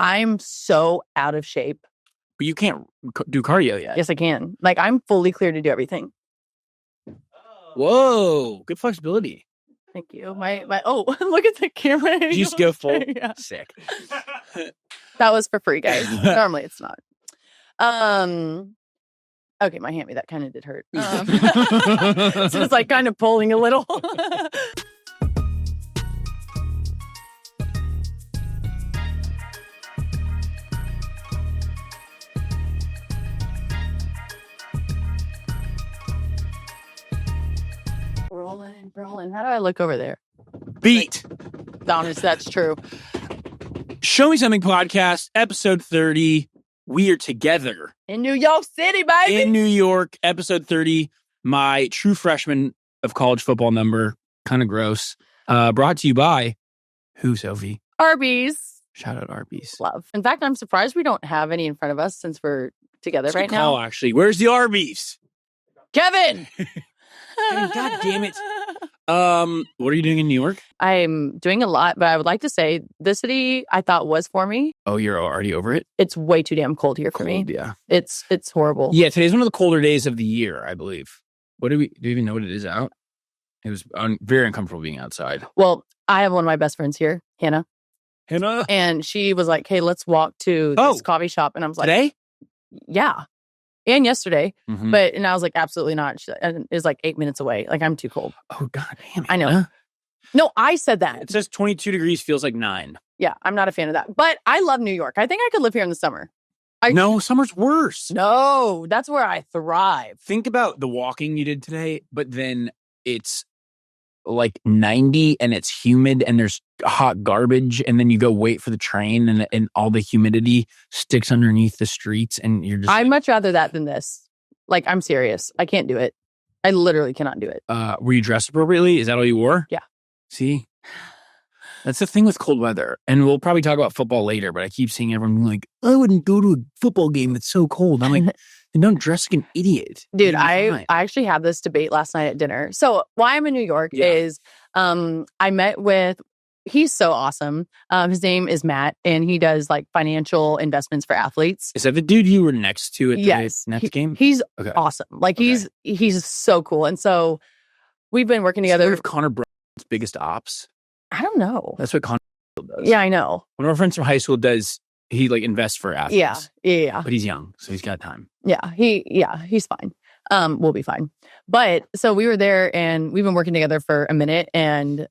I'm so out of shape. But you can't do cardio yet. Yes, I can. Like, I'm fully clear to do everything. Whoa, good flexibility. Thank you. My look at the camera. Did you just go full? Yeah. Sick. That was for free, guys. Normally it's not. Okay, my hammy, that kind of did hurt. So it's like kind of pulling a little. Rolling. How do I look over there? Beat. Honest, that's true. Show Me Something podcast, episode 30. We are together. In New York City, baby. In New York, episode 30. My true freshman of college football number. Kind of gross. Brought to you by who, Sophie? ARBY'S. Shout out ARBY'S. Love. In fact, I'm surprised we don't have any in front of us since we're together That's right a call, now. Actually, where's the ARBY'S? Kevin! God damn it. What are you doing in New York? I'm doing a lot, but I would like to say the city I thought was for me. Oh, you're already over it? It's way too damn cold here for me. Yeah. It's horrible. Yeah, today's one of the colder days of the year, I believe. Do you even know what it is out? It was very uncomfortable being outside. Well, I have one of my best friends here, Hannah. Hannah? And she was like, hey, let's walk to this coffee shop. And I was like, today? Yeah. And yesterday. Mm-hmm. And I was like, absolutely not. It was like 8 minutes away. Like, I'm too cold. Oh, God damn it. I know. No, I said that. It says 22 degrees feels like 9. Yeah, I'm not a fan of that. But I love New York. I think I could live here in the summer. No, summer's worse. No, that's where I thrive. Think about the walking you did today, but then it's like 90 and it's humid and there's hot garbage, and then you go wait for the train and all the humidity sticks underneath the streets, and you're just I'd much rather that than this. Like, I'm serious. I can't do it. I literally cannot do it. Were you dressed appropriately? Is that all you wore? Yeah. See? That's the thing with cold weather. And we'll probably talk about football later, but I keep seeing everyone like, I wouldn't go to a football game. It's so cold. I'm like, then don't dress like an idiot. Dude, I actually had this debate last night at dinner. So why I'm in New York is I met with, he's so awesome. His name is Matt, and he does like financial investments for athletes. Is that the dude you were next to at the next game? He's awesome. Like he's so cool. And so we've been working together. Sort of Connor Brown's biggest ops. I don't know. That's what Connor does. Yeah, I know. One of our friends from high school does. He like invests for athletes. Yeah. But he's young, so he's got time. Yeah, he's fine. We'll be fine. But so we were there and we've been working together for a minute, and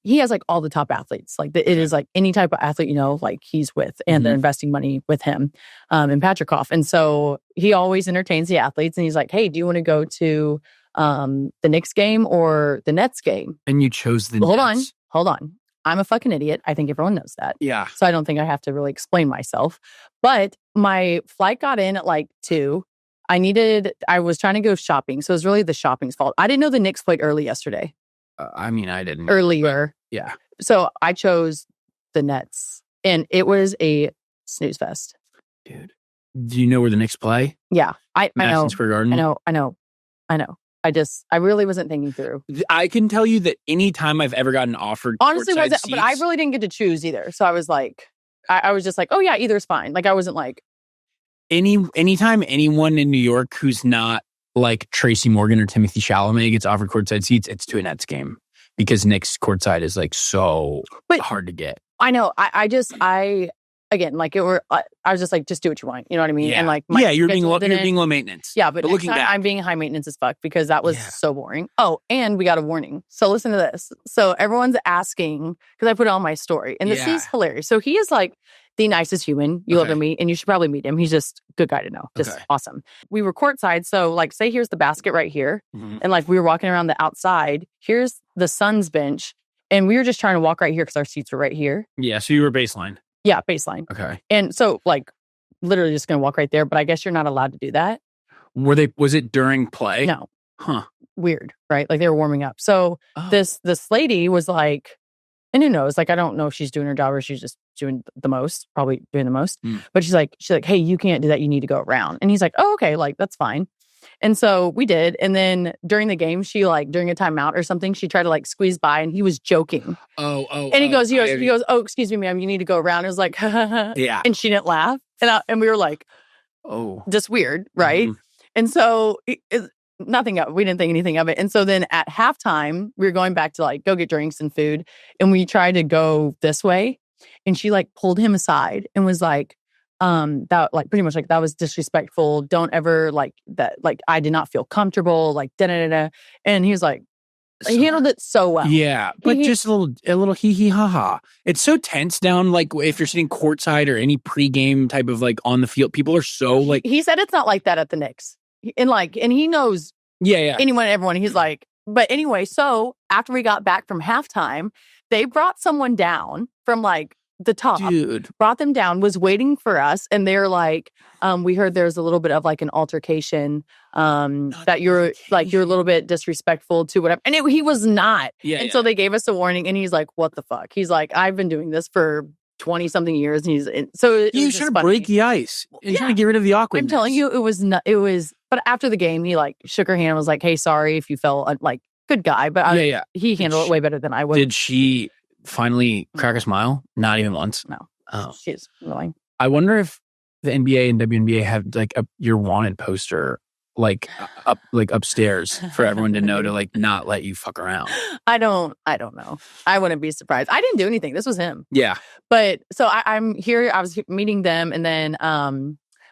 he has like all the top athletes. Like it is like any type of athlete, like he's with, and they're investing money with him in Patrickhoff. And so he always entertains the athletes, and he's like, hey, do you want to go to the Knicks game or the Nets game? And you chose the Nets. Hold on. I'm a fucking idiot. I think everyone knows that. Yeah. So I don't think I have to really explain myself. But my flight got in at like 2. I was trying to go shopping. So it was really the shopping's fault. I didn't know the Knicks played early yesterday. I didn't. Earlier. Yeah. So I chose the Nets, and it was a snooze fest. Dude. Do you know where the Knicks play? Yeah. I know. Madison Square Garden? I know. I really wasn't thinking through. I can tell you that any time I've ever gotten offered honestly wasn't, seats, but I really didn't get to choose either. So I was like, I was just like, oh yeah, either's fine. Like I wasn't like anytime anyone in New York who's not like Tracy Morgan or Timothy Chalamet gets offered courtside seats, it's to a Nets game, because Knicks courtside is like so hard to get. I know. Again, like I was just like, just do what you want. You know what I mean? Yeah. And like, you're being low maintenance. Yeah, but looking back, I'm being high maintenance as fuck, because that was so boring. Oh, and we got a warning. So listen to this. So everyone's asking, because I put it on my story, and this is hilarious. So he is like the nicest human you'll ever meet, and you should probably meet him. He's just a good guy to know. Just awesome. We were courtside. So like, say here's the basket right here. Mm-hmm. And like we were walking around the outside. Here's the Suns bench. And we were just trying to walk right here because our seats were right here. Yeah. So you were baseline. Yeah, baseline. Okay. And so like literally just going to walk right there. But I guess you're not allowed to do that. Was it during play? No. Huh. Weird, right? Like they were warming up. So this lady was like, and who knows? Like, I don't know if she's doing her job or she's just doing the most, probably doing the most. But she's like, hey, you can't do that. You need to go around. And he's like, oh, okay. Like, that's fine. And so we did. And then during the game, she like during a timeout or something, she tried to like squeeze by and he was joking. And he goes, oh, excuse me, ma'am, you need to go around. It was like, yeah. And she didn't laugh. And we were like, oh, just weird. Right. And so nothing of, we didn't think anything of it. And so then at halftime, we were going back to like go get drinks and food. And we tried to go this way. And she like pulled him aside and was like, that like pretty much like that was disrespectful. Don't ever like that. Like I did not feel comfortable. Like da-da-da-da. And he was like, he handled it so well. Yeah, but just a little hee hee ha ha. It's so tense down. Like if you're sitting courtside or any pregame type of like on the field, people are so like. He said it's not like that at the Knicks, and he knows. Yeah. Anyone, everyone. He's like, but anyway. So after we got back from halftime, they brought someone down from like the top. Dude, brought them down. Was waiting for us, and they're like, we heard there's a little bit of like an altercation. That you're like you're a little bit disrespectful to whatever, and he was not. So they gave us a warning, and he's like, "What the fuck?" He's like, "I've been doing this for 20 something years," and so he was trying to break the ice. He's trying to get rid of the awkwardness. I'm telling you, it was not. It was. But after the game, he like shook her hand and was like, "Hey, sorry if you felt like good guy," but he handled it way better than I would. Did she finally crack a smile? Not even once. No. Oh, she's annoying. I wonder if the NBA and WNBA have like your wanted poster. Like upstairs for everyone to know to like not let you fuck around. I don't know. I wouldn't be surprised. I didn't do anything. This was him. Yeah. But so I'm here. I was meeting them and then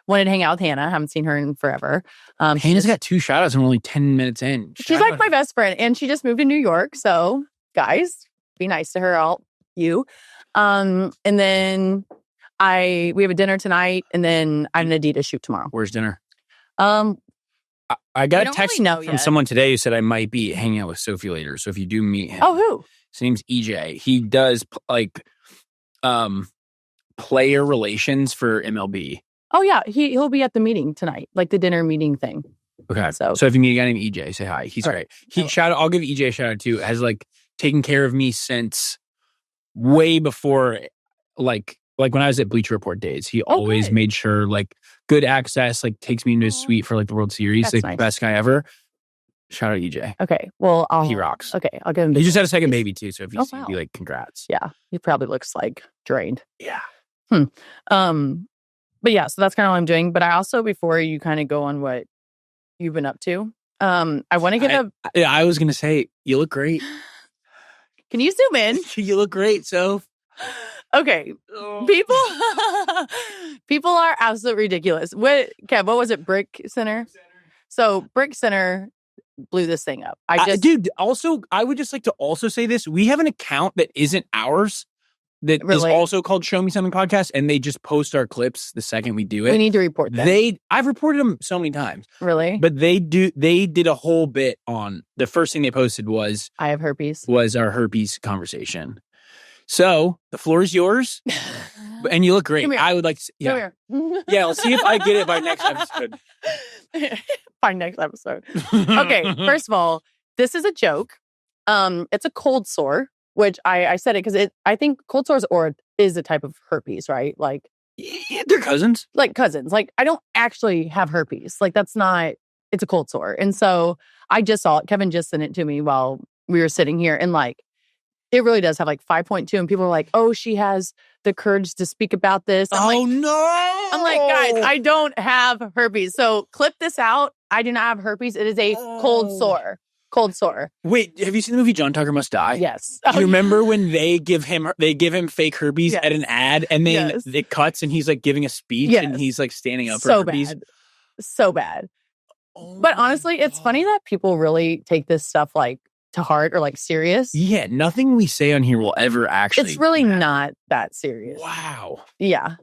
wanted to hang out with Hannah. I haven't seen her in forever. Hannah's got 2 shout outs and we're only 10 minutes in. She's like my best friend and she just moved to New York. So guys, be nice to her. And then we have a dinner tonight and then I have an Adidas shoot tomorrow. Where's dinner? I got a text from someone today who said I might be hanging out with Sophie later. So if you do meet him. Oh, who? His name's EJ. He does like player relations for MLB. Oh, yeah. He'll be at the meeting tonight, like the dinner meeting thing. Okay. So if you meet a guy named EJ, say hi. He's great. I'll give EJ a shout out too. Has like taken care of me since way before like when I was at Bleacher Report days. He always made sure like good access, like takes me into his suite for like the World Series. That's like nice. Best guy ever. Shout out EJ. Okay. Well, he rocks. Okay. I'll give him. He just had a second baby too. So if you see, be like, congrats. Yeah. He probably looks like drained. Yeah. But yeah, so that's kind of what I'm doing. But I also, before you kind of go on what you've been up to, I want to give I was going to say, you look great. Can you zoom in? You look great, Soph. Okay. People are absolutely ridiculous. Kev, what was it? Brick Center? So Brick Center blew this thing up. Dude, also, I would just like to also say this. We have an account that isn't ours that is also called Show Me Something Podcast, and they just post our clips the second we do it. We need to report them. I've reported them so many times. Really? But they did a whole bit on, the first thing they posted was I have herpes. Was our herpes conversation. So the floor is yours, and you look great. I would like to, yeah, let's see if I get it by next episode. By next episode. Okay, first of all, this is a joke. It's a cold sore, which I said it because I think cold sores is a type of herpes, right? Like they're cousins. Like cousins. Like I don't actually have herpes. Like that's not. It's a cold sore, and so I just saw it. Kevin just sent it to me while we were sitting here, and like. It really does have like 5.2 and people are like, oh, she has the courage to speak about this. No. I'm like, guys, I don't have herpes. So clip this out. I do not have herpes. It is a cold sore. Cold sore. Wait, have you seen the movie John Tucker Must Die? Yes. Do you remember when they give him fake herpes at an ad and then it cuts and he's like giving a speech and he's like standing up for herpes? So bad. But honestly, it's funny that people really take this stuff like to heart or like serious. Yeah, nothing we say on here will ever actually. It's really not that serious. Wow. Yeah.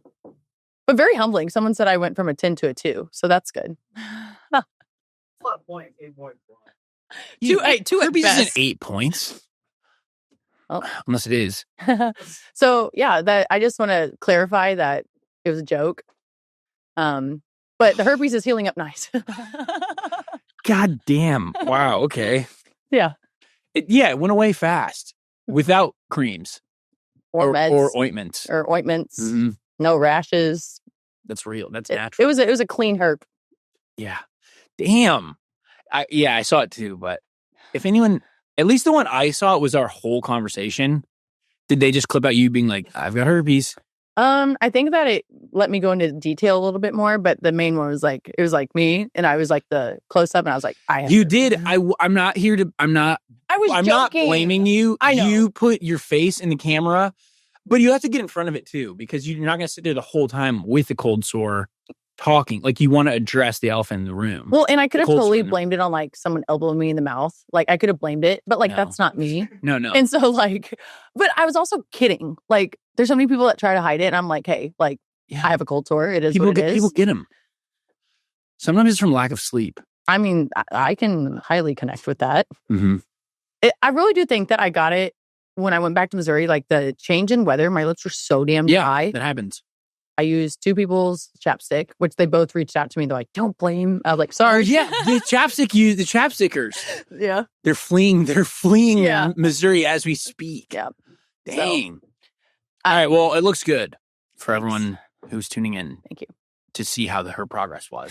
But very humbling. Someone said I went from a 10 to a 2. So that's good. Flat point, 8.1. Two herpes isn't 8 points. Oh. Unless it is. So yeah, that I just want to clarify that it was a joke. But the herpes is healing up nice. God damn. Wow. Okay. Yeah. It went away fast without creams or meds or ointments. No rashes. That's real. That's natural. It was a clean herp. Yeah. Damn. I saw it too, but if anyone, at least the one I saw was our whole conversation. Did they just clip out you being like, I've got herpes? I think that it let me go into detail a little bit more, but the main one was like, it was like me, and I was like the close up, and I was like, You did. I'm not here to, I'm not blaming you. I know. You put your face in the camera, but you have to get in front of it too, because you're not going to sit there the whole time with a cold sore talking. Like, you want to address the elephant in the room. Well, and I could have totally blamed it on like someone elbowing me in the mouth. Like, I could have blamed it, but like, that's not me. No. And so like, but I was also kidding. Like, there's so many people that try to hide it, and I'm like, hey, like, I have a cold sore. It is what it is. People get them. Sometimes it's from lack of sleep. I mean, I can highly connect with that. Mm-hmm. I really do think that I got it when I went back to Missouri. Like, the change in weather, my lips were so damn dry. Yeah, that happens. I used two people's chapstick, which they both reached out to me. They're like, don't blame. I was like, sorry. Yeah, the chapstickers. Yeah. They're fleeing Missouri as we speak. Yeah. Dang. All right, well, it looks good for everyone who's tuning in. Thank you. To see how her progress was.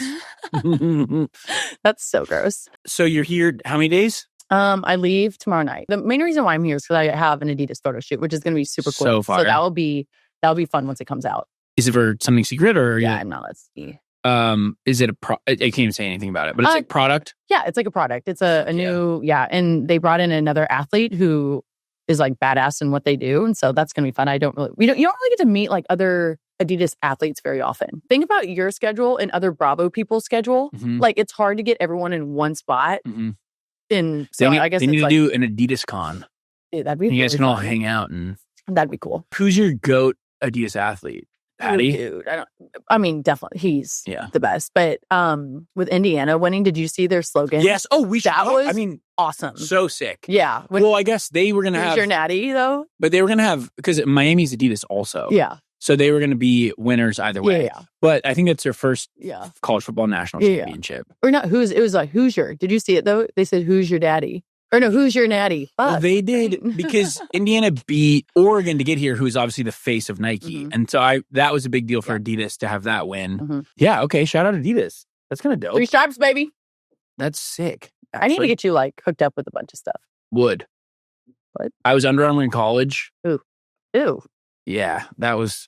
That's so gross. So you're here how many days? I leave tomorrow night. The main reason why I'm here is because I have an Adidas photo shoot, which is going to be super cool. So far. So that'll be fun once it comes out. Is it for something secret or? Yeah, I'm not. Let's see. Is it I can't even say anything about it, but it's like product. Yeah, it's like a product. It's a new, and they brought in another athlete who is like badass in what they do. And so that's going to be fun. You don't really get to meet like other Adidas athletes very often. Think about your schedule and other Bravo people's schedule. Mm-hmm. Like, it's hard to get everyone in one spot. Mm-hmm. I guess they need to do an Adidas con. Yeah, that'd be you guys really can all fun. hang out and that'd be cool. Who's your GOAT Adidas athlete? Patty? Dude, I mean, definitely he's the best. But with Indiana winning, did you see their slogan? Yes. Oh, that was awesome. So sick. Yeah. Well, I guess they were gonna have your natty though. But they were gonna have, because Miami's Adidas also. Yeah. So they were going to be winners either way. Yeah. But I think that's their first college football national championship. Or not, it was like Hoosier. Did you see it though? They said, who's your daddy? Or no, who's your natty? Fuck. Well, they did, because Indiana beat Oregon to get here, who's obviously the face of Nike. Mm-hmm. And so that was a big deal for Adidas to have that win. Mm-hmm. Yeah, okay, shout out Adidas. That's kind of dope. 3 stripes, baby. That's sick. Actually. I need to get you like hooked up with a bunch of stuff. Would. What? I was Under Armour in college. Ew. Yeah, that was...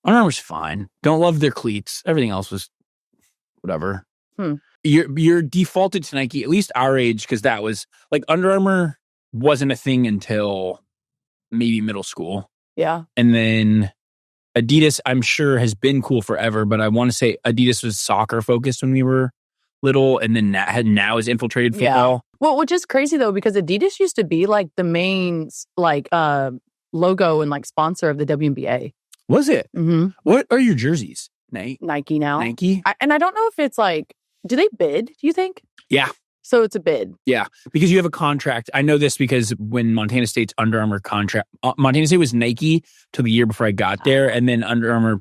Under Armour's fine. Don't love their cleats. Everything else was whatever. You're defaulted to Nike, at least our age, because that was like Under Armour wasn't a thing until maybe middle school. Yeah. And then Adidas, I'm sure, has been cool forever, but I want to say Adidas was soccer focused when we were little, and then now has infiltrated football. Yeah. Well, which is crazy though, because Adidas used to be like the main like logo and like sponsor of the WNBA. Was it? Mm-hmm. What are your jerseys? Nike now. Nike? And I don't know if it's like, do they bid, do you think? Yeah. So it's a bid. Yeah. Because you have a contract. I know this because when Montana State's Under Armour contract, Montana State was Nike till the year before I got there. And then Under Armour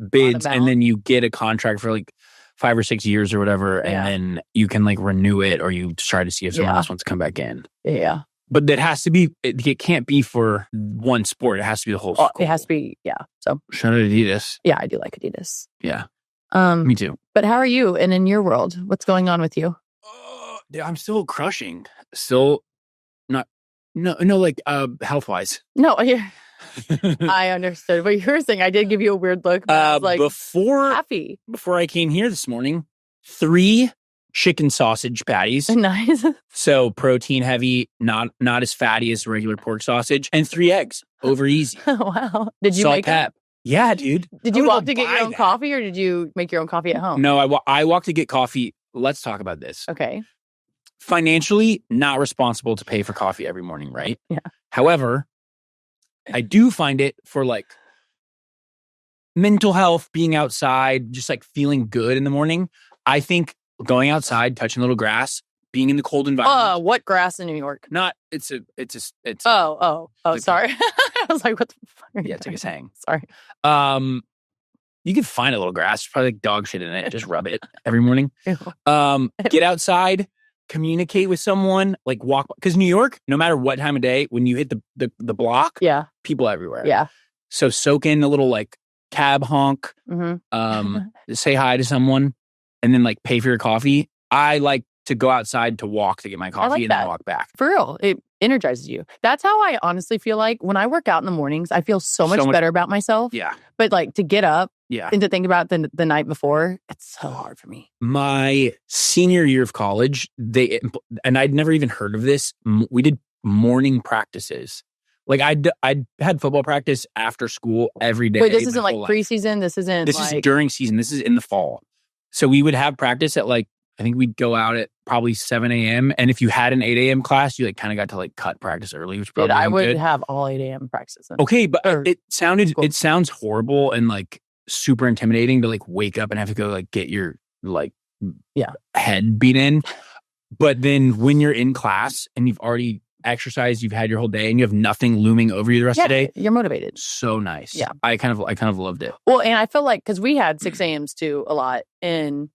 bids, and then you get a contract for like 5 or 6 years or whatever. And then you can like renew it, or you try to see if someone else wants to come back in. Yeah. But that has to be, it can't be for one sport. It has to be the whole school. It has to be, So shout out Adidas. Yeah, I do like Adidas. Yeah. Me too. But how are you? And in your world, what's going on with you? I'm still crushing. Still not, like health-wise. No, I understood. But you were saying, I did give you a weird look. But I was like, happy. Before I came here this morning, 3 chicken sausage patties. Nice. So protein heavy, not as fatty as regular pork sausage, and 3 eggs. Over easy. Wow. Did you Salt, make pep? Yeah, dude. Did you walk to get your own coffee, or did you make your own coffee at home? No, I walked to get coffee. Let's talk about this. Okay. Financially, not responsible to pay for coffee every morning, right? Yeah. However, I do find it for like mental health, being outside, just like feeling good in the morning. I think going outside, touching a little grass, being in the cold environment. What grass in New York? Not, it's sorry. I was like, what the fuck are you take a hang. Sorry. You can find a little grass, probably like dog shit in it. Just rub it every morning. Get outside, communicate with someone, like walk, because New York, no matter what time of day, when you hit the block, people everywhere. Yeah. So soak in a little like cab honk, say hi to someone, and then like pay for your coffee. I like to go outside to walk to get my coffee and then walk back. For real. It energizes you. That's how I honestly feel like when I work out in the mornings, I feel so much better about myself. Yeah. But like to get up and to think about the night before, it's so hard for me. My senior year of college, and I'd never even heard of this. We did morning practices. Like I'd had football practice after school every day. Wait, this isn't like preseason? This isn't This is during season. This is in the fall. So we would have practice at like, I think we'd go out at probably 7 a.m. And if you had an 8 a.m. class, you like kind of got to like cut practice early, which probably I would have all 8 a.m. practices. Okay, but it sounds horrible and like super intimidating to like wake up and have to go like get your like head beat in. But then when you're in class and you've already exercised, you've had your whole day and you have nothing looming over you the rest of the day. You're motivated. So nice. Yeah. I kind of loved it. Well, and I feel like because we had 6 a.m.s too a lot. And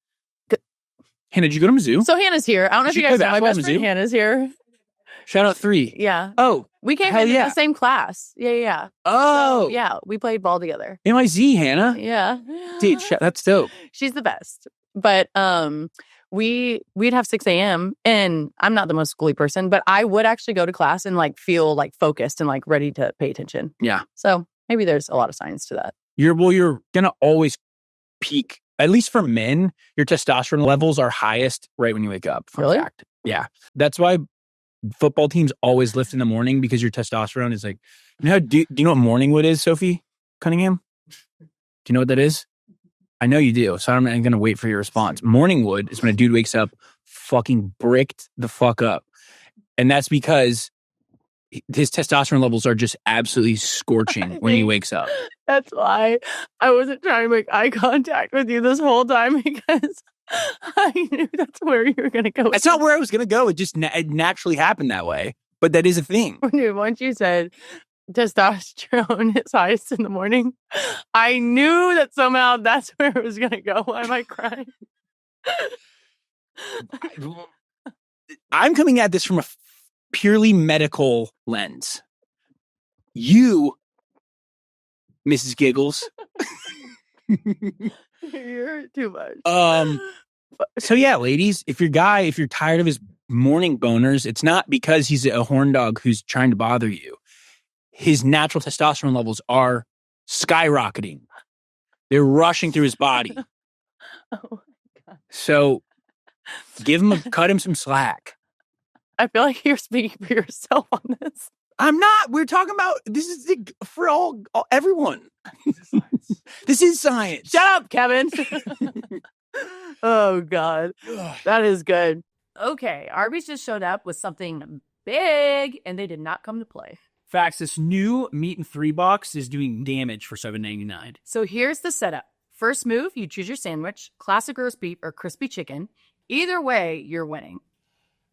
Hannah, did you go to Mizzou? So Hannah's here. I don't know if you guys know my best friend Hannah's here. Shout out 3. Yeah. Oh. We came in the same class. Yeah. Oh. So, yeah. We played ball together. MIZ, Hannah. Yeah. Dude, that's dope. She's the best. But we'd have 6 a.m. and I'm not the most schooly person, but I would actually go to class and like feel like focused and like ready to pay attention. Yeah. So maybe there's a lot of science to that. You're gonna always peak. At least for men, your testosterone levels are highest right when you wake up. Really? Fact. Yeah. That's why football teams always lift in the morning because your testosterone is like, do you know what morning wood is, Sophie Cunningham? Do you know what that is? I know you do. So I'm going to wait for your response. Morning wood is when a dude wakes up fucking bricked the fuck up. And that's because his testosterone levels are just absolutely scorching when he wakes up. That's why I wasn't trying to make eye contact with you this whole time because I knew that's where you were going to go. That's not where I was going to go. It just it naturally happened that way. But that is a thing. Dude, once you said testosterone is highest in the morning, I knew that somehow that's where it was going to go. Why am I crying? I'm coming at this from a purely medical lens. You, Mrs. Giggles. You're too much. So yeah, ladies, if you're tired of his morning boners, it's not because he's a horn dog who's trying to bother you. His natural testosterone levels are skyrocketing. They're rushing through his body. Oh my God. So cut him some slack. I feel like you're speaking for yourself on this. I'm not. We're talking about this is for everyone. This is science. Shut up, Kevin. Oh God, that is good. Okay, Arby's just showed up with something big, and they did not come to play. Facts, this new meat and 3 box is doing damage for $7.99. So here's the setup. First move, you choose your sandwich, classic roast beef or crispy chicken. Either way, you're winning.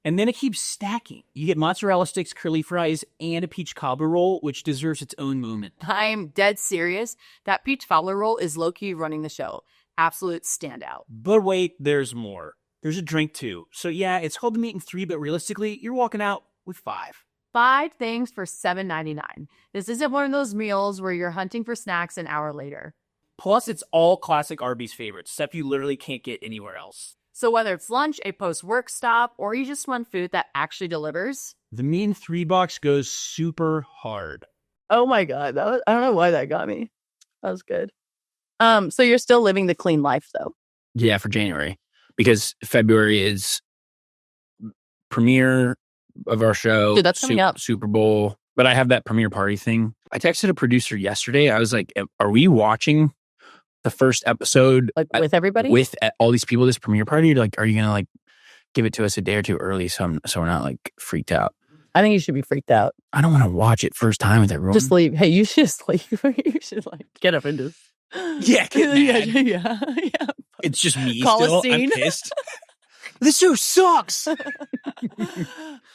And then it keeps stacking. You get mozzarella sticks, curly fries, and a peach cobbler roll, which deserves its own moment. I'm dead serious. That peach cobbler roll is low-key running the show. Absolute standout. But wait, there's more. There's a drink too. So yeah, it's called the meat and 3, but realistically, you're walking out with 5. 5 things for $7.99. This isn't one of those meals where you're hunting for snacks an hour later. Plus, it's all classic Arby's favorites, stuff you literally can't get anywhere else. So whether it's lunch, a post-work stop, or you just want food that actually delivers, the meat and 3 box goes super hard. Oh my God. I don't know why that got me. That was good. So you're still living the clean life though? Yeah, for January. Because February is premiere of our show. Dude, that's coming up. Super Bowl. But I have that premiere party thing. I texted a producer yesterday. I was like, are we watching the first episode like with everybody, with all these people, this premiere party? Like, are you gonna like give it to us a day or two early so we're not like freaked out? I think you should be freaked out. I don't want to watch it first time with everyone. Just leave. Hey, you should just leave. You should like get up and just yeah, yeah. It's just me. Call still. a scene. I'm pissed. This show sucks.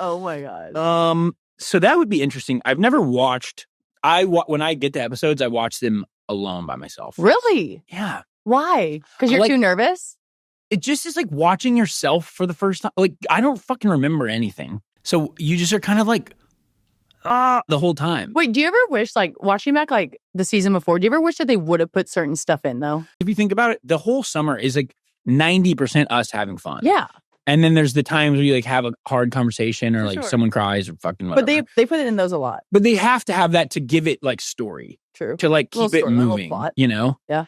Oh my God. So that would be interesting. I've never watched. When I get to episodes, I watch them alone by myself. Really? Yeah. Why? Because you're too nervous? It just is like watching yourself for the first time. Like, I don't fucking remember anything. So you just are kind of like, the whole time. Wait, do you ever wish, like, watching back, like, the season before, do you ever wish that they would have put certain stuff in, though? If you think about it, the whole summer is like 90% us having fun. Yeah. And then there's the times where you like have a hard conversation or For like sure. someone cries or fucking whatever. But they put it in those a lot. But they have to have that to give it like story. True. To like keep it moving, you know? Yeah.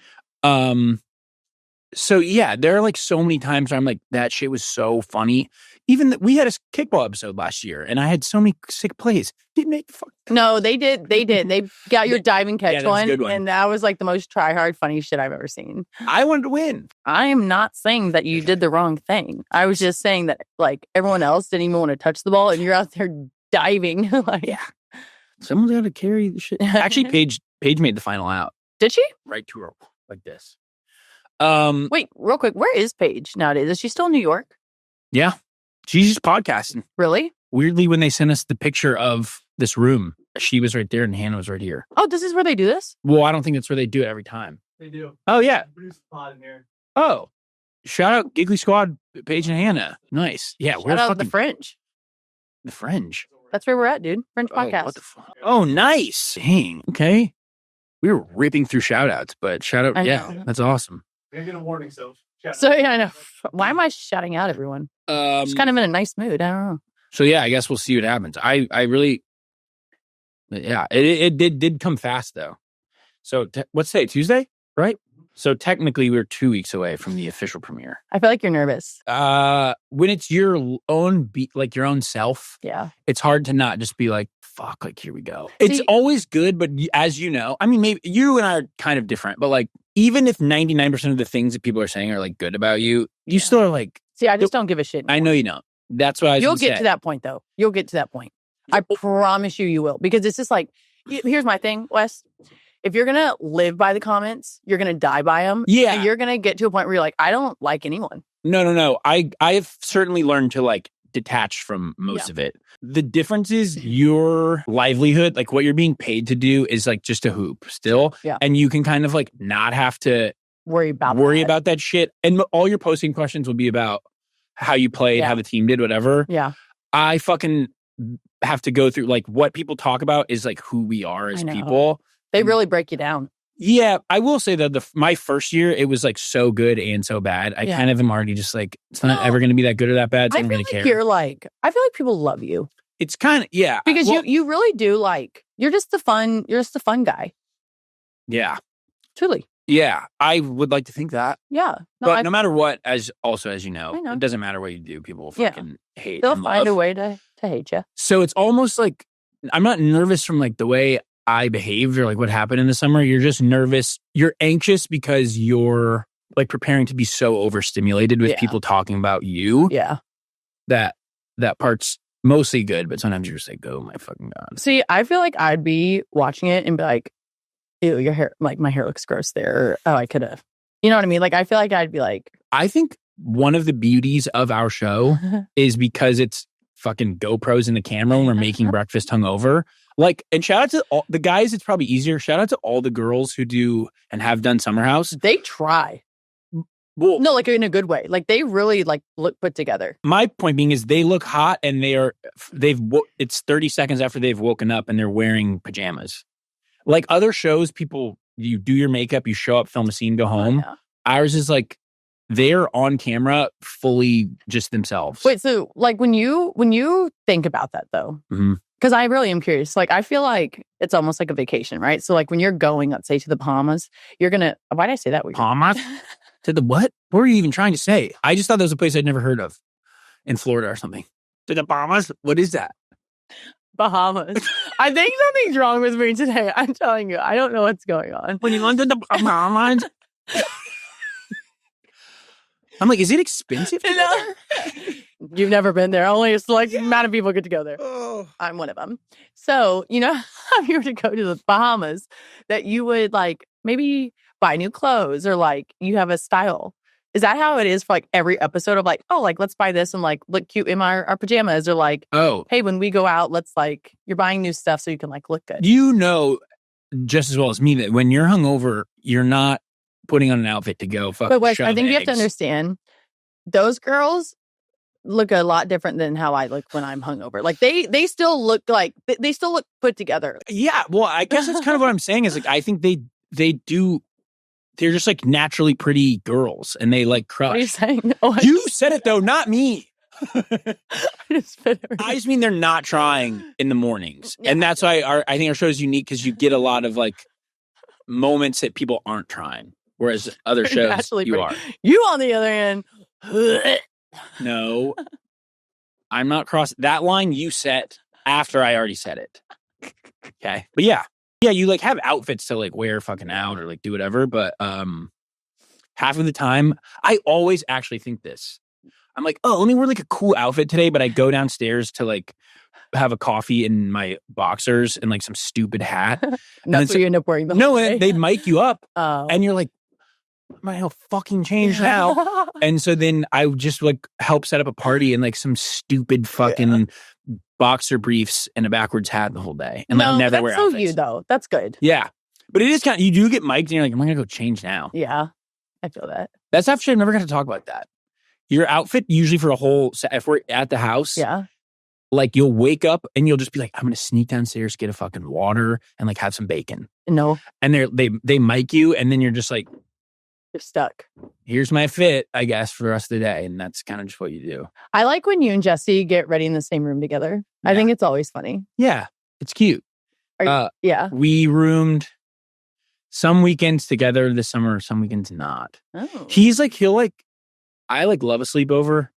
So yeah, there are like so many times where I'm like, that shit was so funny. Even we had a kickball episode last year and I had so many sick plays. Didn't make the fuck. No, they did. They got your diving catch that was a good one. and that was like the most try hard funny shit I've ever seen. I wanted to win. I am not saying that you did the wrong thing. I was just saying that like everyone else didn't even want to touch the ball and you're out there diving. Like, yeah. Someone's got to carry the shit. Actually, Paige made the final out. Did she? Right to her like this. Wait, real quick. Where is Paige nowadays? Is she still in New York? Yeah. She's just podcasting. Really? Weirdly, when they sent us the picture of this room, she was right there and Hannah was right here. Oh, this is where they do this? Well, I don't think that's where they do it every time. They do. Oh, yeah. Produce a pod in here. Oh. Shout out Giggly Squad, Paige and Hannah. Nice. Yeah, Shout out the Fringe. The Fringe. That's where we're at, dude. Fringe podcast. What the fuck? Oh, nice. Dang. Okay. We were ripping through shout outs, but shout out. Yeah, that's awesome. We're going to get a warning, so. So, yeah, I know. Why am I shouting out everyone? Just kind of in a nice mood. I don't know. So, yeah, I guess we'll see what happens. I really, yeah, it did come fast, though. So, what's today? Tuesday? Right? So, technically, we're 2 weeks away from the official premiere. I feel like you're nervous. When it's your own like your own self, yeah, it's hard to not just be like, fuck, like, here we go. It's always good, but as you know, I mean, maybe you and I are kind of different, but like, even if 99% of the things that people are saying are like good about you, you still are like... See, I just don't give a shit anymore. I know you don't. That's what I was You'll get to that point, though. You'll get to that point. I promise you will. Because it's just like, here's my thing, Wes. If you're going to live by the comments, you're going to die by them. Yeah. And you're going to get to a point where you're like, I don't like anyone. No. I've certainly learned to like detach from most of it. The difference is your livelihood, like what you're being paid to do is like just a hoop still. Yeah. And you can kind of like not have to worry about that shit. And all your posting questions will be about how you played, how the team did, whatever. Yeah. I fucking have to go through like what people talk about is like who we are as people. They really break you down. Yeah, I will say that my first year, it was like so good and so bad. I kind of am already just like, it's not ever going to be that good or that bad. So I don't really care. I feel like people love you. It's kind of, because you really do like, you're just the fun guy. Yeah. Truly. Yeah, I would like to think that. Yeah. But no matter what, as you know, it doesn't matter what you do. People will fucking hate. They'll find a way to hate you. So it's almost like, I'm not nervous from like the way I behaved or like what happened in the summer. You're just nervous. You're anxious because you're like preparing to be so overstimulated with people talking about you. Yeah. That part's mostly good, but sometimes you're just like, oh my fucking God. See, I feel like I'd be watching it and be like, ew, your hair, like my hair looks gross there. Or, oh, I could have, you know what I mean? Like, I feel like I'd be like. I think one of the beauties of our show is because it's fucking GoPros in the camera when we're making breakfast hungover. Like, and shout out to all the guys, it's probably easier. Shout out to all the girls who do and have done Summer House. They try. Well, no, like in a good way. Like they really like look put together. My point being is they look hot and it's 30 seconds after they've woken up and they're wearing pajamas. Like other shows, people, you do your makeup, you show up, film a scene, go home. Oh, yeah. Ours is like, they're on camera fully just themselves. Wait, so like when you think about that though, because I really am curious. Like I feel like it's almost like a vacation, right? So like when you're going, let's say to the Bahamas, you're gonna. Why did I say that weird? Bahamas? To the what? What were you even trying to say? I just thought that was a place I'd never heard of, in Florida or something. To the Bahamas? What is that? Bahamas. I think something's wrong with me today. I'm telling you, I don't know what's going on. When you land to the Bahamas. I'm like, is it expensive? You've never been there. Only a select amount of people get to go there. Oh. I'm one of them. So, you know, if you were to go to the Bahamas, that you would like maybe buy new clothes or like you have a style. Is that how it is for like every episode of like, oh, like let's buy this and like look cute in our pajamas or like, oh, hey, when we go out, let's like, you're buying new stuff so you can like look good. You know, just as well as me that when you're hungover, you're not putting on an outfit to go fucking But Wes, I think you have to understand, those girls look a lot different than how I look when I'm hungover. Like they still look like they still look put together. Yeah, well, I guess that's kind of what I'm saying is like I think they do. They're just like naturally pretty girls, and they like crush. What are you saying? You said it though, not me. I just mean they're not trying in the mornings. Yeah. And that's why I think our show is unique because you get a lot of like moments that people aren't trying. Whereas other shows, you are. You, on the other hand. No. I'm not crossing. That line you set after I already said it. Okay. But yeah. Yeah, you like have outfits to like wear fucking out or like do whatever. But half of the time, I always actually think this. I'm like, oh, let me wear like a cool outfit today. But I go downstairs to like have a coffee in my boxers and like some stupid hat. And that's what you end up wearing the whole day. They mic you up. And you're like, my whole fucking change now. And so then I just like help set up a party in like some stupid fucking boxer briefs and a backwards hat the whole day. And like never wear outfits. That's so you though. That's good. Yeah. But it is kind of, you do get mic'd and you're like, I'm gonna go change now. Yeah. I feel that. That's actually, I've never got to talk about that. Your outfit usually for a whole, if we're at the house. Yeah. Like you'll wake up and you'll just be like, I'm going to sneak downstairs, get a fucking water and like have some bacon. No. And they mic you and then you're just like, you're stuck. Here's my fit, I guess, for the rest of the day. And that's kind of just what you do. I like when you and Jesse get ready in the same room together. Yeah. I think it's always funny. Yeah. It's cute. Yeah. We roomed some weekends together this summer, some weekends not. Oh. I like love a sleepover.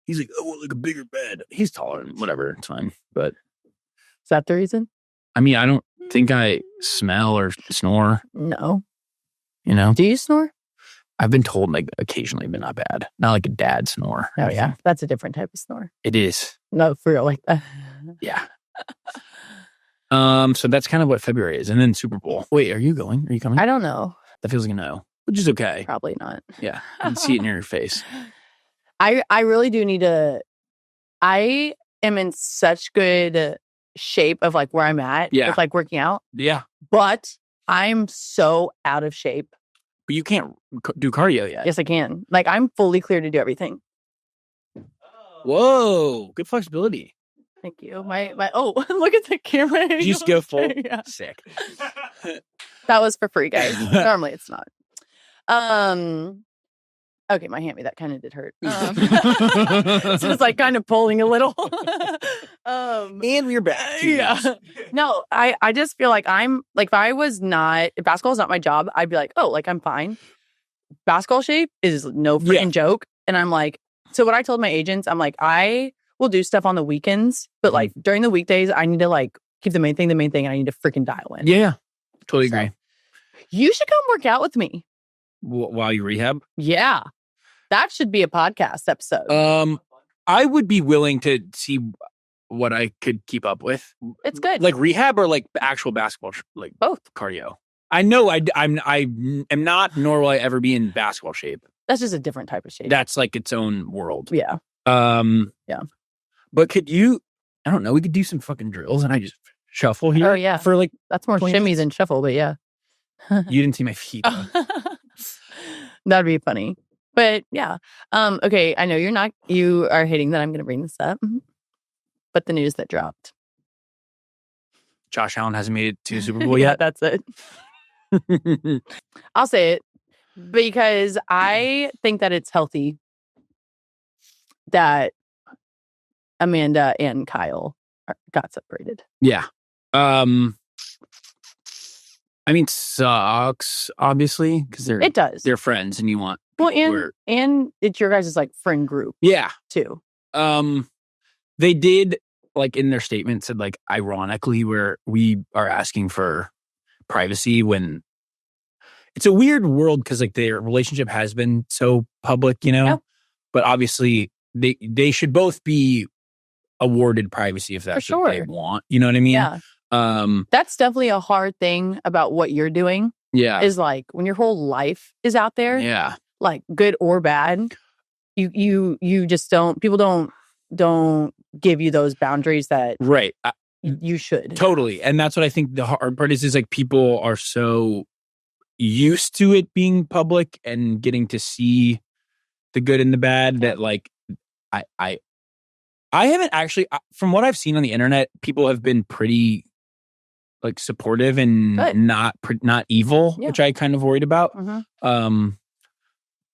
He's like, oh, like a bigger bed. He's taller and whatever. It's fine. But is that the reason? I mean, I don't think I smell or snore. No. You know? Do you snore? I've been told like occasionally, but not bad. Not like a dad snore. Oh yeah. That's a different type of snore. It is. No, for real. Like that. Yeah. So that's kind of what February is. And then Super Bowl. Wait, are you going? Are you coming? I don't know. That feels like a no. Which is okay. Probably not. Yeah. I can see it in your face. I really do need to. I am in such good shape of like where I'm at with like working out. Yeah. But I'm so out of shape. But you can't do cardio yet. Yes, I can. Like I'm fully clear to do everything. Whoa. Good flexibility. Thank you. My look at the camera. Did you just go full? Yeah. Sick. That was for free, guys. Normally it's not. Okay, my hammy, that kind of did hurt. So it's like kind of pulling a little. And we're back. Yeah. No, I just feel like I'm like, if basketball is not my job, I'd be like, oh, like I'm fine. Basketball shape is no freaking joke. And I'm like, so what I told my agents, I'm like, I will do stuff on the weekends, but like during the weekdays, I need to like keep the main thing, and I need to freaking dial in. Yeah. Totally agree. You should come work out with me. While you rehab? Yeah. That should be a podcast episode. I would be willing to see what I could keep up with. It's good. Like rehab or like actual basketball, like both cardio. I know I am not, nor will I ever be in basketball shape. That's just a different type of shape. That's like its own world. Yeah. Yeah. But could you, I don't know, we could do some fucking drills and I just shuffle here. Oh, yeah. For like, that's more shimmy than shuffle, but yeah. You didn't see my feet. That'd be funny. But yeah. Okay. I know you are hating that I'm going to bring this up, but the news that dropped. Josh Allen hasn't made it to the Super Bowl yet. That's it. I'll say it because I think that it's healthy that Amanda and Kyle got separated. Yeah. I mean, sucks, obviously, because they're friends and you want. Well, and it's your guys' like friend group. Yeah. Too. They did, like, in their statement said, like, ironically, where we are asking for privacy when it's a weird world because, like, their relationship has been so public, you know? Yeah. But obviously, they should both be awarded privacy if that's what they want. You know what I mean? Yeah. That's definitely a hard thing about what you're doing. Yeah. Is like when your whole life is out there. Yeah. Like good or bad, you just people don't give you those boundaries that right. You should. Totally. And that's what I think the hard part is like people are so used to it being public and getting to see the good and the bad that like I haven't actually, from what I've seen on the internet, people have been pretty like supportive and not evil, which I kind of worried about.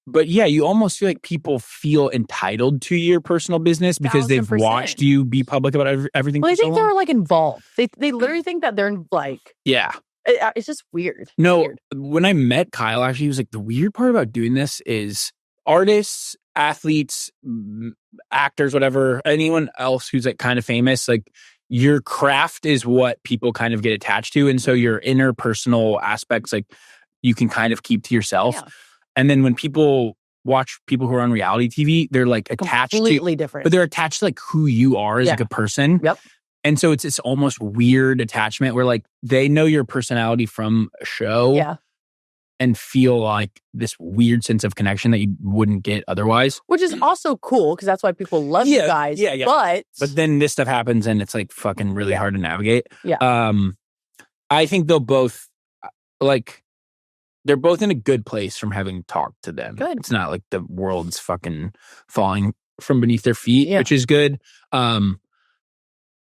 But yeah, you almost feel like people feel entitled to your personal business because they've 1000%. watched you be public about everything. Well, for I think so long. they're like involved. They literally think that they're like, Yeah. It's just weird. No, Weird. when I met Kyle, actually, he was like, the weird part about doing this is artists, athletes, actors, whatever, anyone else who's like kind of famous, like your craft is what people kind of get attached to. And so your interpersonal aspects, like you can kind of keep to yourself. Yeah. And then when people watch people who are on reality TV, they're like attached completely to, different. but they're attached to like who you are as like a person. Yep. And so it's this almost weird attachment where like they know your personality from a show and feel like this weird sense of connection that you wouldn't get otherwise. Which is also cool because that's why people love you guys. Yeah. But then this stuff happens and it's like fucking really hard to navigate. Yeah. I think they'll both like they're both in a good place from having talked to them. Good. It's not like the world's fucking falling from beneath their feet, which is good.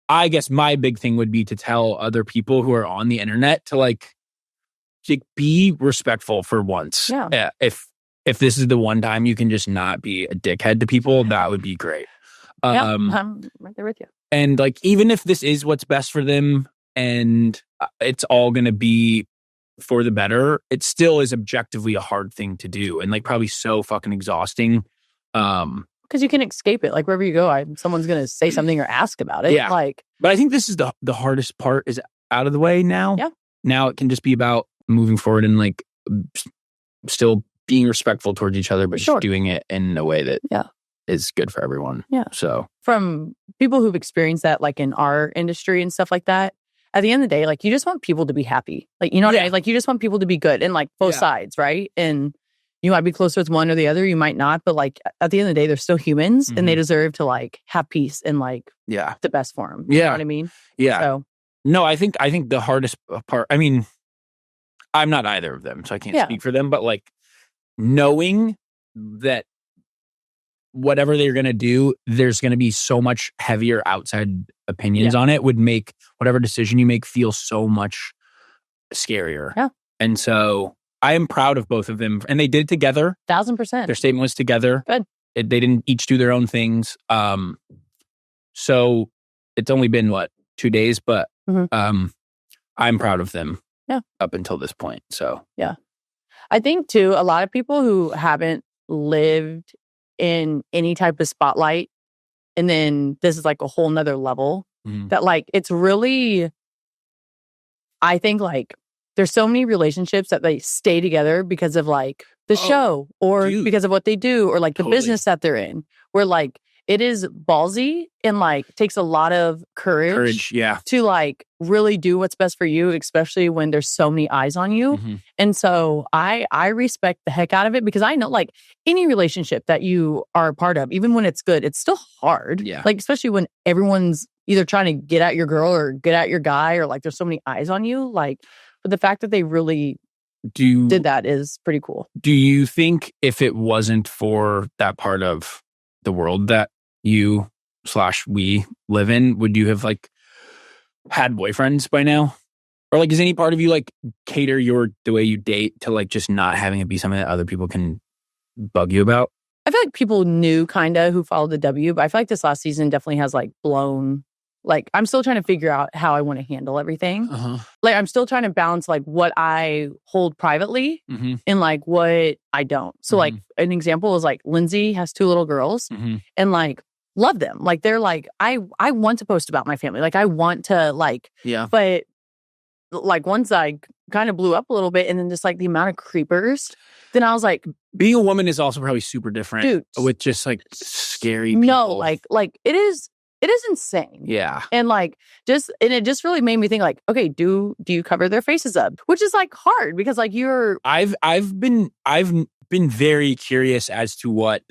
I guess my big thing would be to tell other people who are on the internet to like be respectful for once. Yeah. If this is the one time you can just not be a dickhead to people, that would be great. I'm right there with you. And like, even if this is what's best for them and it's all going to be for the better, it still is objectively a hard thing to do and like probably so fucking exhausting. Because you can escape it. Like wherever you go, someone's going to say something or ask about it. Yeah. Like, but I think this is the hardest part is out of the way now. Yeah. Now it can just be about moving forward and like still being respectful towards each other, but just doing it in a way that is good for everyone. Yeah. So from people who've experienced that, like in our industry and stuff like that, at the end of the day, like you just want people to be happy. Like, you know what I mean? Like you just want people to be good and like both sides, right? And you might be closer with one or the other, you might not, but like at the end of the day, they're still humans and they deserve to like have peace and like the best for them. You know what I mean? Yeah. So no, I think the hardest part, I mean, I'm not either of them, so I can't speak for them, but like knowing that whatever they're going to do, there's going to be so much heavier outside opinions on it would make whatever decision you make feel so much scarier. Yeah. And so I am proud of both of them. And they did it together. 1000%. Their statement was together. Good. They didn't each do their own things. So it's only been, 2 days? But I'm proud of them up until this point. So yeah. I think, too, a lot of people who haven't lived in any type of spotlight, and then this is like a whole nother level, that like it's really, I think like there's so many relationships that they stay together because of like the show or because of what they do or like the business that they're in, where like it is ballsy and like takes a lot of courage to like really do what's best for you, especially when there's so many eyes on you. And so I respect the heck out of it because I know like any relationship that you are a part of, even when it's good, it's still hard. Yeah. Like, especially when everyone's either trying to get at your girl or get at your guy or like there's so many eyes on you. Like, but the fact that they really did that is pretty cool. Do you think if it wasn't for that part of the world that you/we live in, would you have like had boyfriends by now? Or like, is any part of you like cater the way you date to like just not having it be something that other people can bug you about? I feel like people knew kind of who followed the W, but I feel like this last season definitely has like blown. Like, I'm still trying to figure out how I want to handle everything. Like, I'm still trying to balance like what I hold privately and like what I don't. So like an example is like Lindsay has 2 little girls and like love them. Like they're like, I want to post about my family. Like I want to like, but like once I kind of blew up a little bit and then just like the amount of creepers, then I was like, being a woman is also probably super different, dude, with just like scary people. No, like it is insane. Yeah. And like it just really made me think like, okay, do you cover their faces up? Which is like hard because like I've been very curious as to what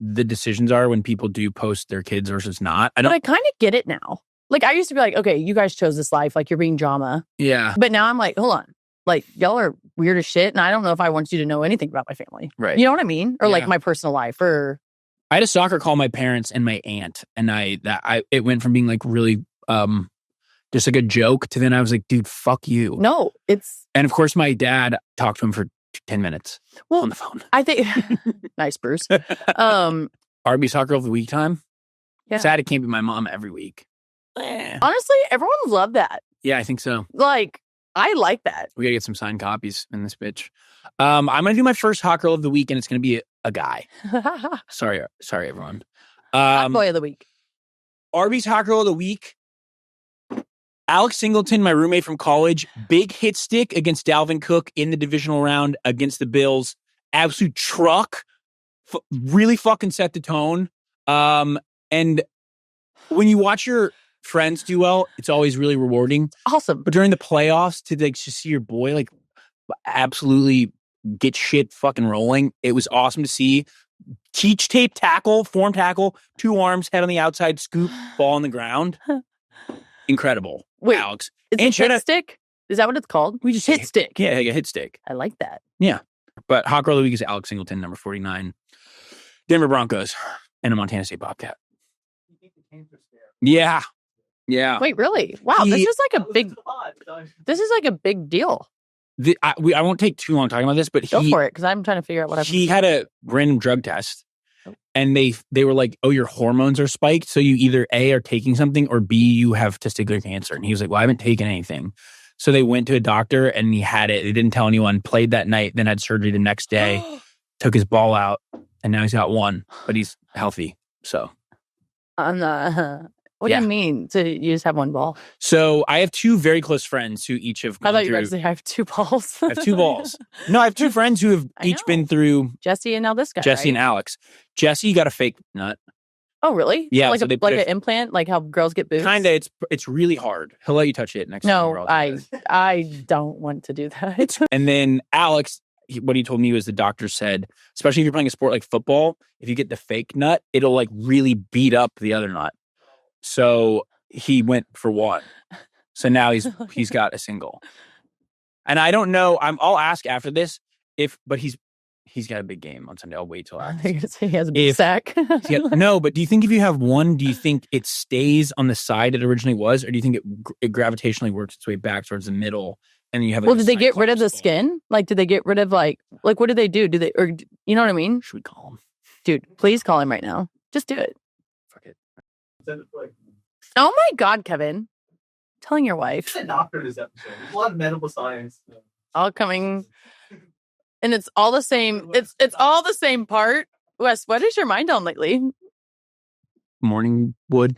the decisions are when people do post their kids versus not. But I kind of get it now. Like I used to be like, okay, you guys chose this life, like you're being drama. Yeah. But now I'm like, hold on. Like y'all are weird as shit and I don't know if I want you to know anything about my family. Right. You know what I mean? Or like my personal life or I had a soccer call my parents and my aunt, and it went from being like really just like a joke to then I was like, dude, fuck you. No, and of course my dad talked to him for 10 minutes well, on the phone. I think nice, Bruce. Arby's Hot Girl of the Week time. Yeah. Sad it can't be my mom every week. Honestly, everyone loved that. Yeah, I think so. Like, I like that. We gotta get some signed copies in this bitch. I'm gonna do my first Hot Girl of the Week, and it's gonna be a guy. Sorry, everyone. Hot Boy of the Week. Arby's Hot Girl of the Week. Alex Singleton, my roommate from college, big hit stick against Dalvin Cook in the divisional round against the Bills. Absolute truck. Really fucking set the tone. And when you watch your friends do well, it's always really rewarding. Awesome. But during the playoffs, to like just see your boy like absolutely get shit fucking rolling, it was awesome to see. Teach tape tackle, form tackle, 2 arms, head on the outside, scoop, ball on the ground. Incredible. Wait, Alex. Is it hit stick? Is that what it's called? We just hit stick. Yeah, a hit stick. I like that. Yeah. But Hot Girl of the Week is Alex Singleton, number 49. Denver Broncos and a Montana State Bobcat. Yeah. Yeah. Wait, really? Wow, this is like a big deal. I won't take too long talking about this, but Go for it, because I'm trying to figure out what he had a random drug test. And they were like, oh, your hormones are spiked. So you either A, are taking something, or B, you have testicular cancer. And he was like, well, I haven't taken anything. So they went to a doctor and he had it. They didn't tell anyone, played that night, then had surgery the next day, took his ball out, and now he's got one, but he's healthy. So. What do you mean? So you just have one ball? So I have 2 very close friends who each have gone I thought you were going to say I have 2 balls. I have 2 balls. No, I have 2 friends who have each been through. Jesse and now this guy. Jesse and Alex. Jesse got a fake nut. Oh, really? Yeah. Like so an implant, like how girls get boobs? Kind of. It's really hard. He'll let you touch it next time. No, I don't want to do that. And then Alex, what he told me was the doctor said, especially if you're playing a sport like football, if you get the fake nut, it'll like really beat up the other nut. So he went for one. So now he's got a single. And I don't know. I'll ask after this but he's got a big game on Sunday. I'll wait till after. You're gonna say he has a big sack. No, but do you think if you have one, do you think it stays on the side it originally was, or do you think it gravitationally works its way back towards the middle? And then you have. Well, did they get rid of the skin? Like, did they get rid of like what did they do? Or you know what I mean? Should we call him? Dude, please call him right now. Just do it. Fuck it. Oh my God, Kevin. I'm telling your wife. I'm a doctor this episode. There's a lot of medical science. All coming. And it's all the same. It's all the same part. Wes, what is your mind on lately? Morning wood.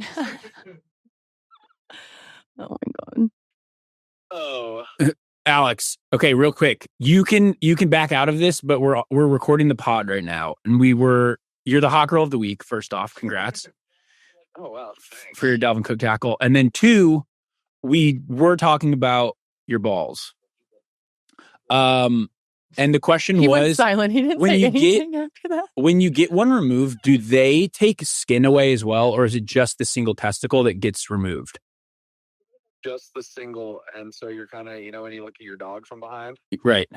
Oh my God. Oh. Alex, okay, real quick. You can back out of this, but we're recording the pod right now. And you're the Hot Girl of the Week, first off. Congrats. Oh, wow. Thanks. For your Dalvin Cook tackle. And then 2, we were talking about your balls. And the question he was went silent. He didn't say anything after that. When you get one removed, do they take skin away as well, or is it just the single testicle that gets removed? Just the single, and so you're kind of, when you look at your dog from behind. Right.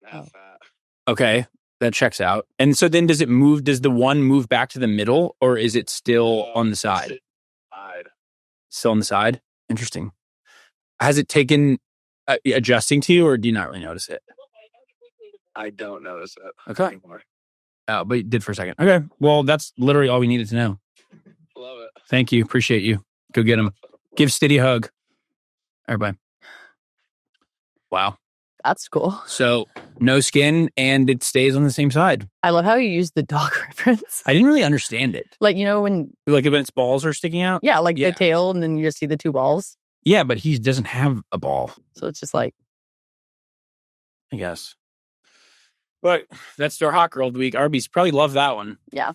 That's that. Okay, that checks out. And so then does the one move back to the middle, or is it still on the side? Still on the side? Interesting. Has it taken adjusting to you, or do you not really notice it? I don't notice it anymore. Oh, but you did for a second. Okay, well, that's literally all we needed to know. Love it. Thank you. Appreciate you. Go get him. Give Stiddy a hug. Everybody. Wow. That's cool. So no skin, and it stays on the same side. I love how you use the dog reference. I didn't really understand it. Like, when its balls are sticking out? Yeah, the tail, and then you just see the 2 balls. Yeah, but he doesn't have a ball. So it's just like. I guess. But that's our Hot Girl of the Week. Arby's probably love that one. Yeah.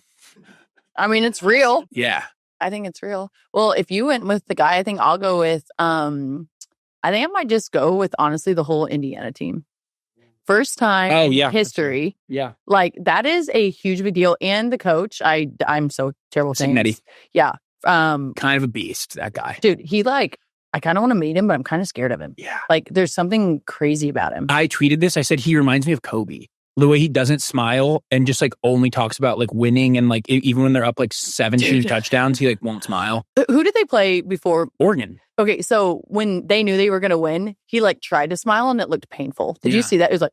I mean, it's real. Yeah. I think it's real. Well, if you went with the guy, I think I'll go with, I think I might just go with, honestly, the whole Indiana team. First time in history. Yeah. Like, that is a huge big deal. And the coach, I'm so terrible saying this. Yeah. Kind of a beast, that guy. Dude, he I kind of want to meet him, but I'm kind of scared of him. Yeah. Like, there's something crazy about him. I tweeted this. I said, he reminds me of Kobe. The way he doesn't smile and just only talks about winning, and even when they're up 7 touchdowns, he won't smile. Who did they play before? Oregon. Okay, so when they knew they were going to win, he tried to smile and it looked painful. Did you see that? It was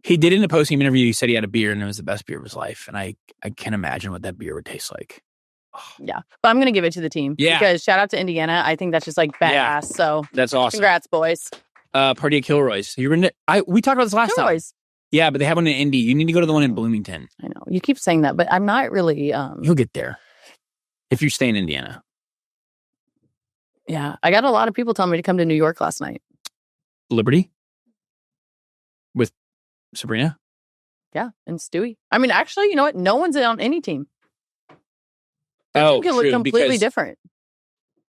He did in a post-game interview. He said he had a beer and it was the best beer of his life. And I can't imagine what that beer would taste like. Yeah. But I'm going to give it to the team. Yeah. Because shout out to Indiana. I think that's just like badass. Yeah. So that's awesome. Congrats, boys. Party at Kilroy's. We talked about this last time. Yeah, but they have one in Indy. You need to go to the one in Bloomington. I know. You keep saying that, but I'm not really... You'll get there. If you stay in Indiana. Yeah. I got a lot of people telling me to come to New York last night. Liberty? With Sabrina? Yeah, and Stewie. I mean, actually, you know what? No one's on any team. Oh, it look completely different.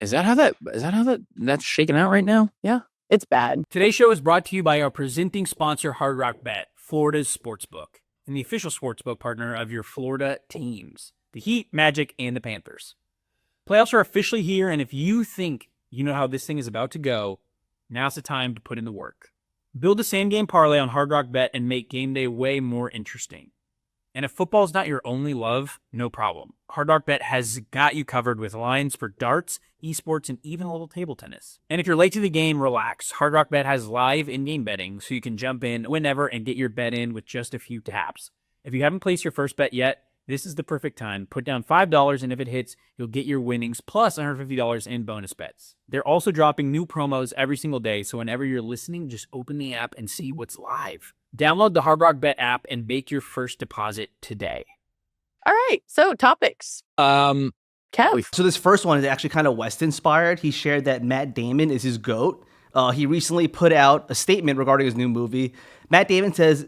Is that how that's shaking out right now? Yeah, it's bad. Today's show is brought to you by our presenting sponsor, Hard Rock Bet, Florida's sportsbook, and the official sportsbook partner of your Florida teams, the Heat, Magic, and the Panthers. Playoffs are officially here, and if you think you know how this thing is about to go, now's the time to put in the work. Build a same-game parlay on Hard Rock Bet and make game day way more interesting. And if football's not your only love, no problem. Hard Rock Bet has got you covered with lines for darts, esports, and even a little table tennis. And if you're late to the game, relax. Hard Rock Bet has live in-game betting, so you can jump in whenever and get your bet in with just a few taps. If you haven't placed your first bet yet, this is the perfect time. Put down $5, and if it hits, you'll get your winnings plus $150 in bonus bets. They're also dropping new promos every single day, so whenever you're listening, just open the app and see what's live. Download the Hard Rock Bet app and make your first deposit today. All right, so topics. Kev. So this first one is actually kind of West-inspired. He shared that Matt Damon is his GOAT. He recently put out a statement regarding his new movie. Matt Damon says...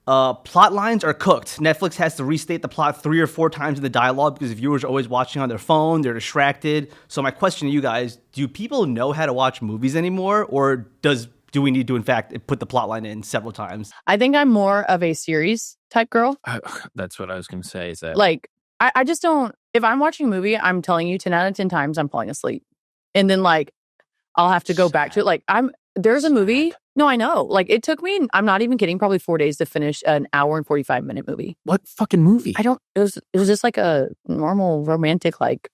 plot lines are cooked. Netflix has to restate the plot 3 or 4 times in the dialogue because viewers are always watching on their phone. They're distracted. So my question to you guys, do people know how to watch movies anymore? Or do we need to, in fact, put the plot line in several times? I think I'm more of a series type girl. That's what I was going to say. Is that like, I just don't, if I'm watching a movie, I'm telling you 10 out of 10 times I'm falling asleep. And then like, I'll have to go back to it. Like there's a movie. No, I know. Like it took me, I'm not even kidding, probably 4 days to finish an hour and 45-minute movie. What fucking movie? It was just like a normal romantic like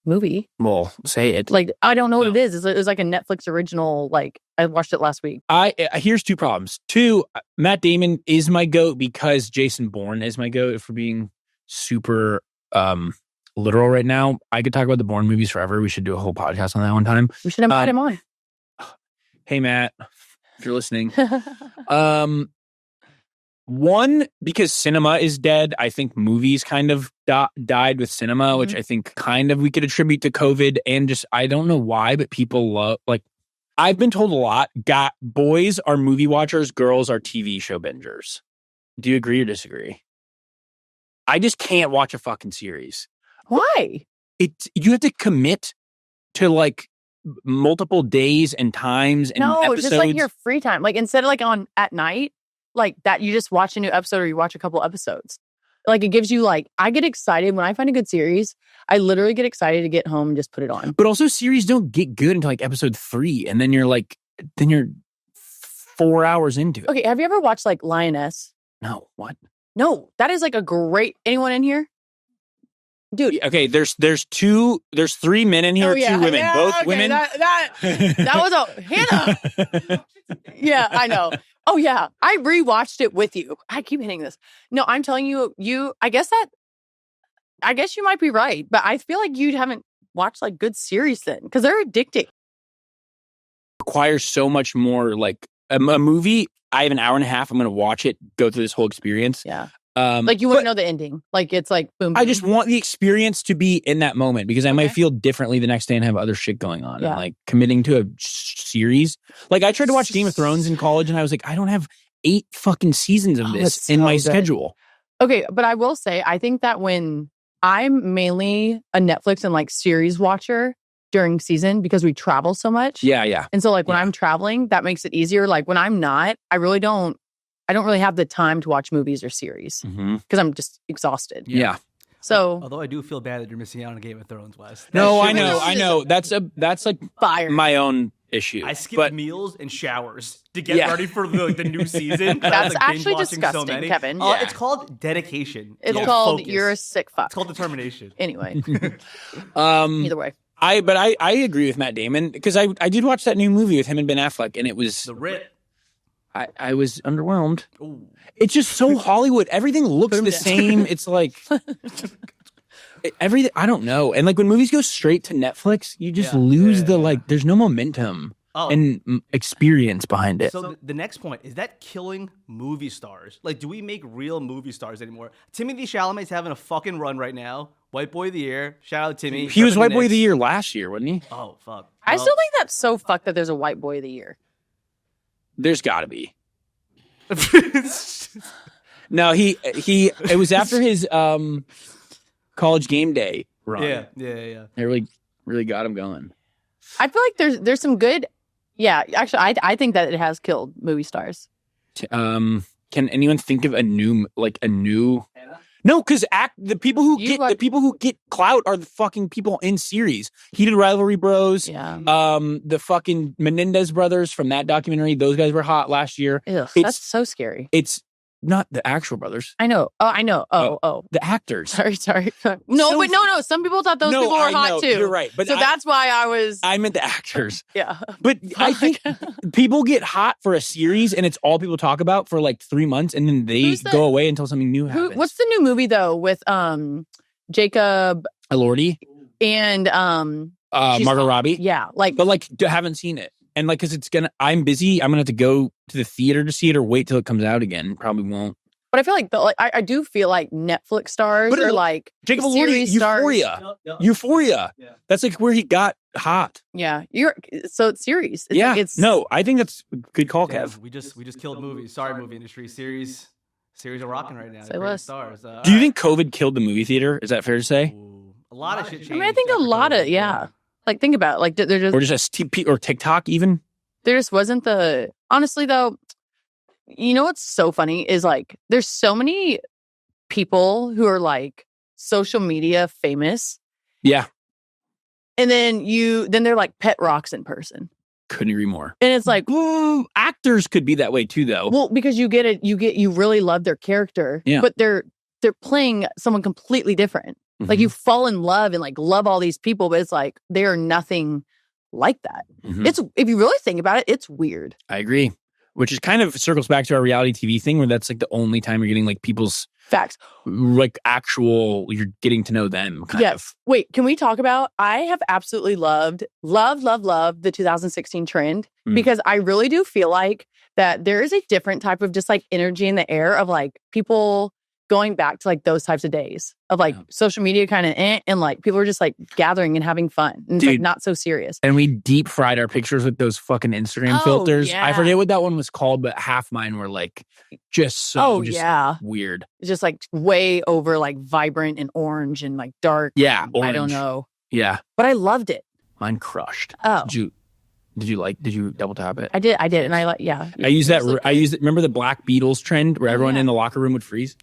movie. Well, say it. Like I don't know what it is. It was like a Netflix original. Like I watched it last week. Here's 2 problems. 2, Matt Damon is my GOAT because Jason Bourne is my GOAT. If we're being super literal right now, I could talk about the Bourne movies forever. We should do a whole podcast on that one time. We should invite him on. Hey Matt, if you're listening. 1, because cinema is dead. I think movies kind of died with cinema, which I think kind of we could attribute to COVID. And just, I don't know why, but people love, like, I've been told a lot, boys are movie watchers, girls are TV show bingers. Do you agree or disagree? I just can't watch a fucking series. Why? You have to commit to like multiple days and times and episodes. It's just like your free time. Like instead of like on at night, like that you just watch a new episode or you watch a couple episodes. Like it gives you like, I get excited when I find a good series. I literally get excited to get home and just put it on. But also series don't get good until like episode 3. And then you're 4 hours into it. Okay. Have you ever watched like Lioness? No. What? No, that is like a great, anyone in here? Dude. Okay, there's 3 men in here, 2 women. Yeah, both okay, women. That was a Hannah. Yeah, I know. Oh yeah. I rewatched it with you. I keep hitting this. No, I'm telling you, I guess you might be right, but I feel like you haven't watched like good series then because they're addicting. Requires so much more. Like a movie, I have an hour and a half. I'm going to watch it, go through this whole experience. Yeah. Like you wouldn't know the ending. Like it's like boom, boom. I just want the experience to be in that moment because I might feel differently the next day and have other shit going on. Yeah. And like committing to a series. Like I tried to watch Game of Thrones in college and I was like, I don't have 8 fucking seasons of this in my schedule. Okay, but I will say, I think that when I'm mainly a Netflix and like series watcher during season because we travel so much. Yeah. And so like when I'm traveling, that makes it easier. Like when I'm not, I don't really have the time to watch movies or series because I'm just exhausted. Yeah. So, although I do feel bad that you're missing out on Game of Thrones, Wes. No, I know. That's like fire. My own issue. I skip meals and showers to get ready for the new season. That's actually disgusting, Kevin. It's called dedication. It's called focus. You're a sick fuck. It's called determination. Anyway. Either way. I agree with Matt Damon because I did watch that new movie with him and Ben Affleck and it was The Rip. I was underwhelmed. Ooh. It's just so Hollywood. Everything looks the same. It's like everything. I don't know. And like when movies go straight to Netflix, you just lose like. There's no momentum and experience behind it. So the next point is that killing movie stars. Like, do we make real movie stars anymore? Timothy Chalamet's having a fucking run right now. White Boy of the Year. Shout out Timmy. He was White Boy of the Year last year, wasn't he? Oh fuck. I still think that's so fucked that there's a White Boy of the Year. There's got to be. No, it was after his College Game Day run. Yeah. It really got him going. I feel like there's some good. Yeah, actually, I think that it has killed movie stars. Can anyone think of a new? No, because the people who get clout are the fucking people in series. Heated Rivalry Bros. Yeah. The fucking Menendez brothers from that documentary. Those guys were hot last year. Ugh, that's so scary. It's not the actual brothers. I know. Oh, I know. Oh. The actors. Sorry. No. Some people thought those people were hot too. You're right. But that's why I meant the actors. Yeah. But I think people get hot for a series and it's all people talk about for like 3 months and then they go away until something new happens. What's the new movie though with Jacob Elordi and Margot Robbie? Yeah. Haven't seen it. And like, cause I'm busy. I'm gonna have to go to the theater to see it or wait till it comes out again. Probably won't. But I feel like I do feel like Netflix stars are like Jacob Elordi, Euphoria. Yeah. That's like where he got hot. Yeah. So it's series. No, I think that's a good call, Kev. We just killed movies. Sorry, movie industry. Series are rocking right now. Say stars. Do you think COVID killed the movie theater? Is that fair to say? Ooh, a lot of shit changed. I mean, I think a lot of Like, think about it. Like, they're just... Or just or TikTok, even? There just wasn't the... Honestly, though, you know what's so funny is, like, there's so many people who are, like, social media famous. Yeah. And then they're, like, pet rocks in person. Couldn't agree more. And it's like... actors could be that way, too, though. Well, because you really love their character. Yeah. But they're playing someone completely different. Like, you fall in love and, like, love all these people, but it's like, they are nothing like that. Mm-hmm. If you really think about it, it's weird. I agree. Which is kind of circles back to our reality TV thing, where that's, like, the only time you're getting, like, people's... Facts. Like, you're getting to know them, kind of. Wait, can we talk about... I have absolutely loved the 2016 trend, because I really do feel like that there is a different type of just, like, energy in the air of, like, people... going back to like those types of days of like social media kind of and like people are just like gathering and having fun and it's like not so serious. And we deep fried our pictures with those fucking Instagram filters. Yeah. I forget what that one was called, but half mine were like just weird. It's just like way over like vibrant and orange and like dark. Yeah, orange. I don't know. Yeah. But I loved it. Mine crushed. Oh. Did you double tap it? I did. And I I used that. Remember the Black Beatles trend where everyone in the locker room would freeze?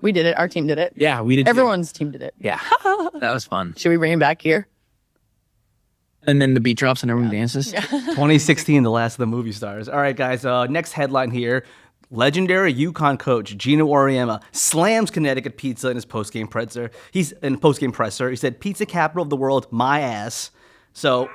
We did it. Our team did it. Yeah, we did. Everyone's team did it. Yeah. That was fun. Should we bring him back here? And then the beat drops and everyone dances. Yeah. 2016, the last of the movie stars. All right, guys. Next headline here. Legendary UConn coach Geno Auriemma slams Connecticut pizza in his post-game presser. He said, "Pizza capital of the world, my ass." So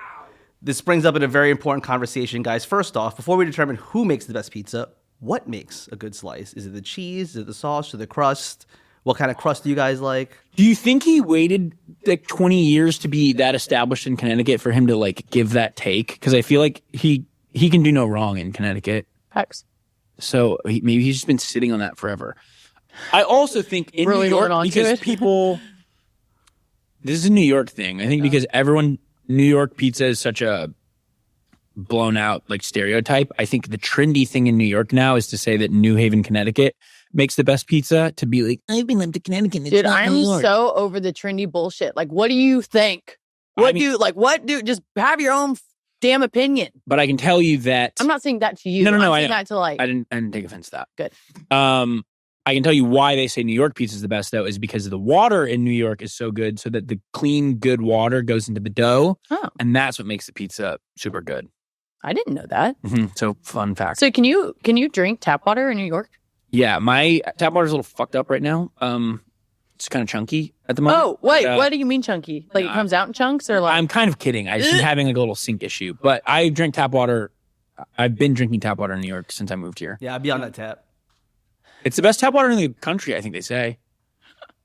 this brings up in a very important conversation, guys. First off, before we determine who makes the best pizza, what makes a good slice? Is it the cheese? Is it the sauce or the crust? What kind of crust do you guys like? Do you think he waited like 20 years to be that established in Connecticut for him to like give that take? Because I feel like he can do no wrong in Connecticut. Facts. So maybe he's just been sitting on that forever. I also think in really New York, because people, this is a New York thing. I think because New York pizza is such a blown out like stereotype. I think the trendy thing in New York now is to say that New Haven, Connecticut makes the best pizza, to be like, I've been up to Connecticut. Dude, I'm so over the trendy bullshit. Like, what do you think? Just have your own damn opinion. But I can tell you that I'm not saying that to you. No. I'm saying that to like I didn't take offense to that. Good. I can tell you why they say New York pizza is the best, though, is because the water in New York is so good, so that the clean, good water goes into the dough, and that's what makes the pizza super good. I didn't know that. Mm-hmm. So fun fact. So can you drink tap water in New York? Yeah, my tap water is a little fucked up right now. It's kind of chunky at the moment. Oh, wait, what do you mean chunky? Like it comes out in chunks or like? I'm kind of kidding. I've been having like a little sink issue, but I drink tap water I've been drinking tap water in New York since I moved here. Yeah, I'd be on that tap. It's the best tap water in the country, I think they say.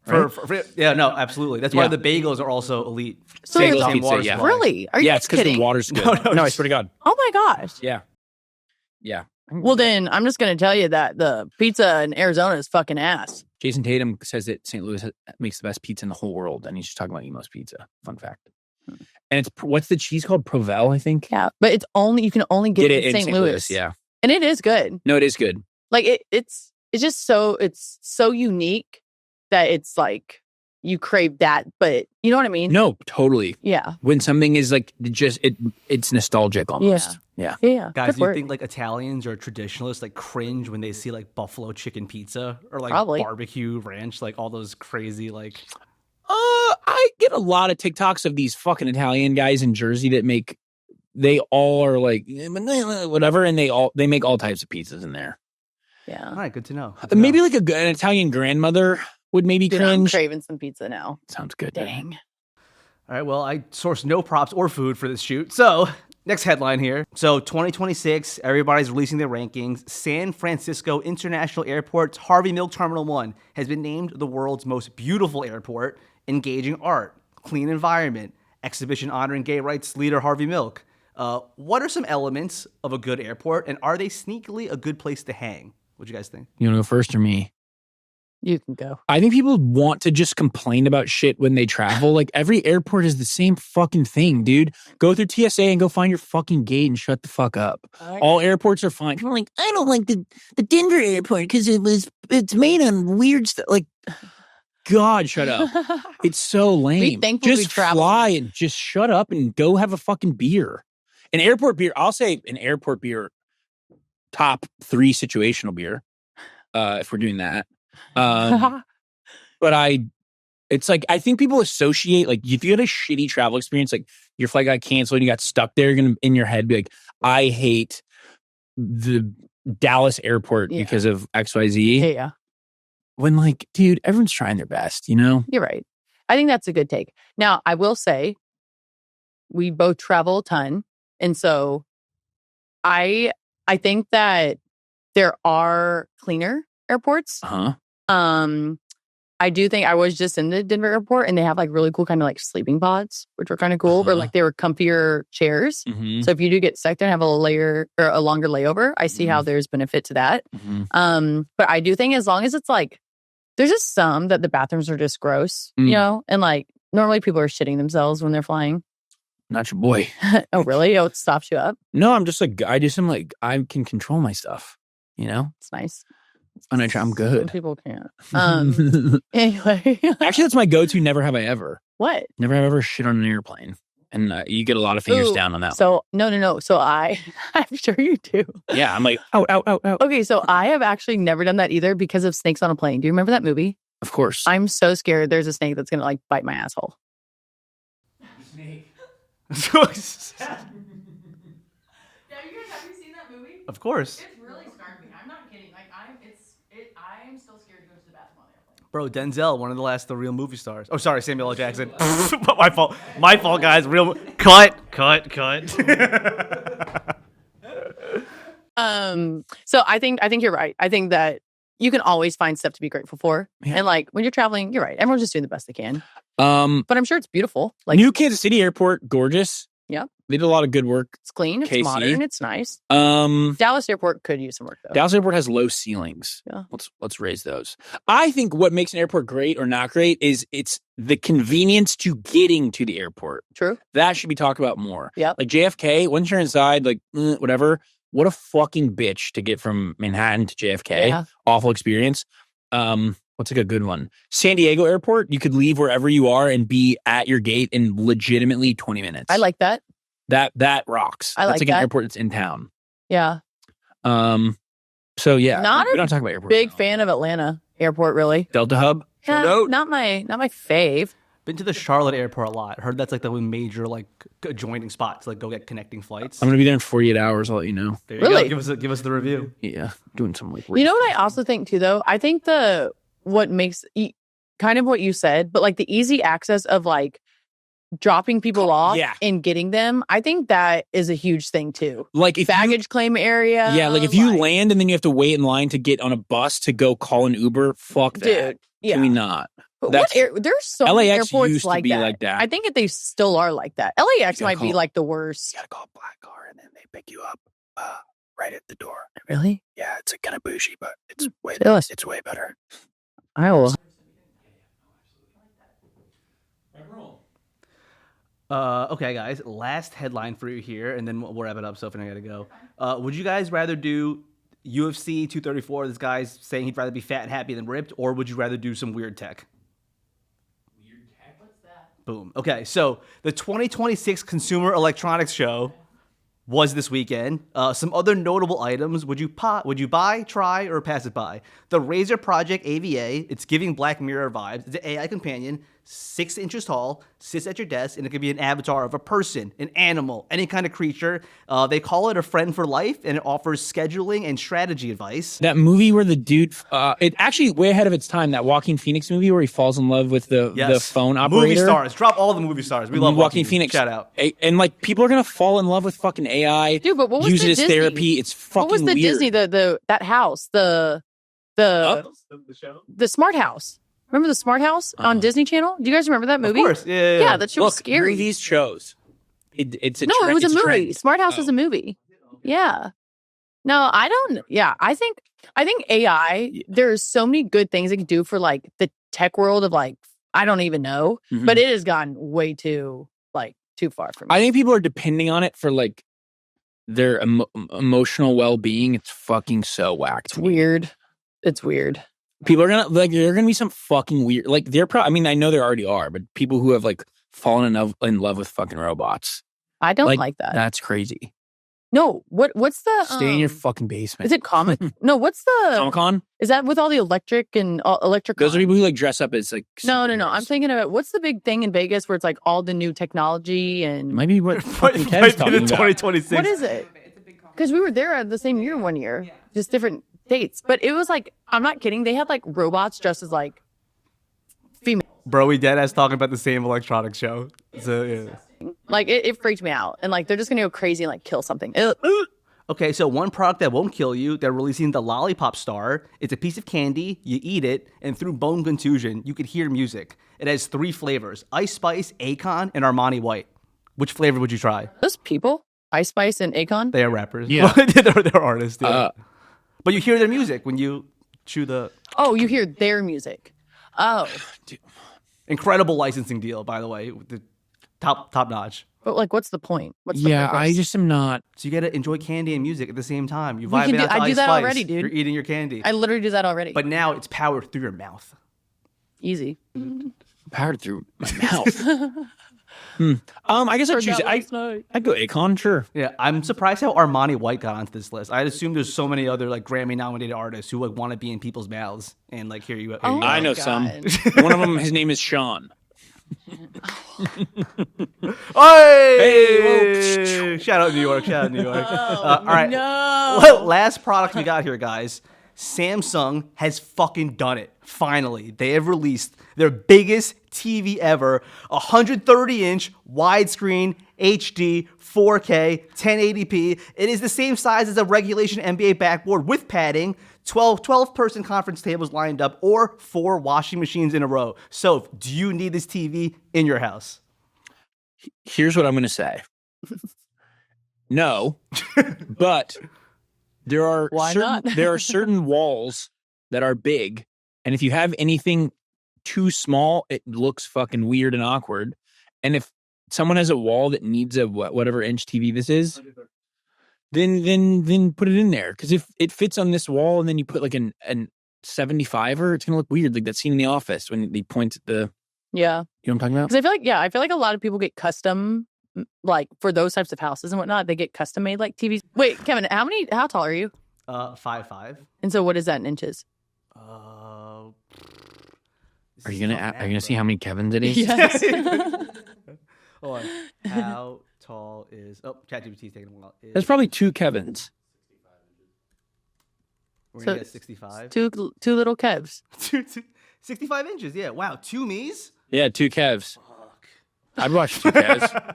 Right? Yeah, no, absolutely. That's why the bagels are also elite. So Bagels, pizza, same water yeah. supply. Really? Are you it's because the kidding? water's good. No, I swear to God. Oh my gosh. Yeah. Well, then I'm just going to tell you that the pizza in Arizona is fucking ass. Jason Tatum says that St. Louis makes the best pizza in the whole world, and he's just talking about Emo's Pizza. Fun fact. And it's what's the cheese called? Provel, I think. Yeah, but you can only get it in St. Louis. Yeah, and it is good. No, it is good. Like it's just so unique that it's like you crave that, but you know what I mean? No, totally. Yeah. When something is like it's nostalgic almost. Yeah. Guys, do you think like Italians or traditionalists like cringe when they see like buffalo chicken pizza or like barbecue ranch, like all those crazy like? I get a lot of TikToks of these fucking Italian guys in Jersey that they all are like whatever, and they make all types of pizzas in there. Yeah. All right, good to know. Maybe like an Italian grandmother would maybe cringe. I'm craving some pizza now. Sounds good. Dang. All right, well, I sourced no props or food for this shoot. So, next headline here. So, 2026, everybody's releasing their rankings. San Francisco International Airport's Harvey Milk Terminal 1 has been named the world's most beautiful airport, engaging art, clean environment, exhibition honoring gay rights leader Harvey Milk. What are some elements of a good airport, and are they sneakily a good place to hang? What do you guys think? You want to go first or me? You can go. I think people want to just complain about shit when they travel. Like every airport is the same fucking thing, dude. Go through TSA and go find your fucking gate and shut the fuck up. All airports are fine. People are like, I don't like the Denver airport because it's made on weird stuff. Like, God, shut up. It's so lame. Just fly and just shut up and go have a fucking beer. An airport beer, I'll say an airport beer, top 3 situational beer, if we're doing that. But it's like, I think people associate, like, if you had a shitty travel experience, like your flight got canceled and you got stuck there, you're going to, in your head, be like, I hate the Dallas airport because of XYZ. Yeah. When, like, dude, everyone's trying their best, you know? You're right. I think that's a good take. Now, I will say, we both travel a ton. And so I think that there are cleaner airports. I do think I was just in the Denver airport and they have like really cool kind of like sleeping pods, which were kind of cool, or like they were comfier chairs. So if you do get stuck there and have a longer layover, I see how there's benefit to that. But I do think as long as it's like, there's just some that the bathrooms are just gross, you know? And like normally people are shitting themselves when they're flying. Not your boy. Oh, really? Oh, it stops you up? No, I'm just like, I can control my stuff, you know? It's nice. And I'm good. Some people can't. Anyway. Actually, that's my go-to never have I ever. What? Never have I ever shit on an airplane. And you get a lot of fingers down on that. So, no. So I'm sure you do. Yeah, I'm like, out. Okay, so I have actually never done that either because of Snakes on a Plane. Do you remember that movie? Of course. I'm so scared there's a snake that's going to like bite my asshole. Snake. Yeah, you guys, have you seen that movie? Of course. It's really scarred me. I'm not kidding. Like I'm still scared to go to the bathroom on the airplane. Bro, Denzel, one of the movie movie stars. Oh, sorry, Samuel L. Jackson. My fault, guys. Cut. So I think you're right. I think that you can always find stuff to be grateful for. Yeah. And like when you're traveling, you're right. Everyone's just doing the best they can. But I'm sure it's beautiful. Like New Kansas City Airport, gorgeous. Yeah. They did a lot of good work. It's clean, it's modern, it's nice. Dallas Airport could use some work though. Dallas Airport has low ceilings. Yeah. Let's raise those. I think what makes an airport great or not great is it's the convenience to getting to the airport. True. That should be talked about more. Yeah. Like JFK, once you're inside, like whatever, what a fucking bitch to get from Manhattan to JFK. Yeah. Awful experience. What's like a good one? San Diego Airport, you could leave wherever you are and be at your gate in legitimately 20 minutes. I like that. That rocks. That's like an airport that's in town. Yeah. So yeah, we don't talk about airports. Big fan of Atlanta Airport, really. Delta Hub. Yeah, not my fave. Been to the Charlotte airport a lot. Heard that's like the major like adjoining spot to like go get connecting flights. I'm gonna be there in 48 hours. I'll let you know. There you go. Give us the review. Yeah, doing some like. You know what I also think too, though. I think what makes kind of what you said, but like the easy access of like dropping people off Yeah. and getting them, I think that is a huge thing too. Like if Baggage claim area. Yeah, like if you land and then you have to wait in line to get on a bus to go call an Uber, fuck that. Dude, yeah. Can we not? But That's- there's so many LAX airports used to like be that. like that. I think that they still are like that. LAX You might gotta be call- like the worst. You gotta call a black car and then they pick you up right at the door. Really? Yeah, it's kind of bougie, but it's Jealous. it's way better. I will. Okay, guys. Last headline for you here, and then we'll wrap it up. Sophie and I gotta go. Would you guys rather do UFC 234? This guy's saying he'd rather be fat and happy than ripped, or would you rather do some weird tech? Weird tech? What's that? Boom. Okay, so the 2026 Consumer Electronics Show was this weekend. Some other notable items. Would you buy, try, or pass it by? The Razer Project AVA. It's giving Black Mirror vibes. It's an AI companion, 6 inches tall, sits at your desk, and it could be an avatar of a person, an animal, any kind of creature. They call it a friend for life, and it offers scheduling and strategy advice. That movie where the dude, it actually way ahead of its time. That Joaquin Phoenix movie where he falls in love with the phone operator. Movie stars. Drop all the movie stars. We love Joaquin Phoenix. Shout out. And like people are gonna fall in love with fucking AI. Dude, but what was use the it as Disney? therapy. It's fucking What was the weird. Disney, that house, the The show? smart house? Remember the smart house on Disney Channel? Do you guys remember that movie? Of course. Yeah. Yeah, that shit was Look, scary. movies, shows. It's a No, trend. it was a It's movie. trend. Smart House Oh. was a movie. Yeah. No, I don't. Yeah, I think AI. There's so many good things it can do for like the tech world of like I don't even know, Mhm. but it has gone way too far for me. I think people are depending on it for like their emotional well-being. It's fucking so whack. It's weird. It's weird. People are gonna like. There are gonna be some fucking weird. Like they're probably. I mean, I know there already are, but people who have like fallen in love with fucking robots. I don't like that. That's crazy. No, what's the Stay in your fucking basement. Is it Comic? No, what's the Comic-Con? Is that with all the electric and electric? Those are people who like dress up as like. No. I'm superheroes. thinking about what's the big thing in Vegas where it's like all the new technology and It might be what fucking Might Ken's be talking the about. 2026. what is it? Because we were there at the same year one year, just different dates. But it was like I'm not kidding. They had like robots dressed as like female. Bro, we dead ass talking about the same electronics show. So yeah. Like it freaked me out, and like they're just gonna go crazy and like kill something. Okay, so one product that won't kill you, they're releasing the Lollipop Star. It's a piece of candy, you eat it, and through bone contusion, you could hear music. It has 3 flavors, Ice Spice, Akon, and Armani White. Which flavor would you try? Those people, Ice Spice and Akon. They are rappers. Yeah. they're artists. Yeah. But you hear their music when you chew the... Oh, you hear their music. Oh, Incredible licensing deal, by the way. The top notch. but like, what's the point? What's the Yeah, I purpose? just am not. So you gotta enjoy candy and music at the same time. You We can vibing do- out to I do Ice that Spice. already, dude. You're eating your candy. I literally do that already. But now it's powered through your mouth. Easy. Powered through my mouth. I guess I'd choose it. I'd go Akon, sure. Yeah, I'm surprised how Armani White got onto this list. I'd assume there's so many other like Grammy-nominated artists who like want to be in people's mouths and like here you go. Oh I my know God. some. One of them, his name is Sean. Hey! Shout out New York! Shout out New York! All right. No. Well, last product we got here, guys. Samsung has fucking done it. Finally, they have released their biggest TV ever, 130-inch widescreen HD 4K 1080p. It is the same size as a regulation NBA backboard with padding, 12-person conference tables lined up, or 4 washing machines in a row. So, do you need this TV in your house? Here's what I'm going to say. No, but there are Why certain, not? there are certain walls that are big, and if you have anything too small, it looks fucking weird and awkward. And if someone has a wall that needs a whatever inch TV this is, then put it in there. Because if it fits on this wall, and then you put like an 75er, it's gonna look weird, like that scene in The Office when they point at the. Yeah. You know what I'm talking about? Because I feel like a lot of people get custom, like for those types of houses and whatnot, they get custom made like TVs. Wait, Kevin, how tall are you? 5'5". And so what is that in inches? Are you gonna see how many Kevins it is? Yes. Hold on. How tall is... Oh, ChatGPT's taking a while. That's probably 2 Kevins. We're So- going to get 65. two little Kevs. 65 inches, yeah. Wow, 2 me's? Yeah, 2 Kevs. I'd watch 2Ks.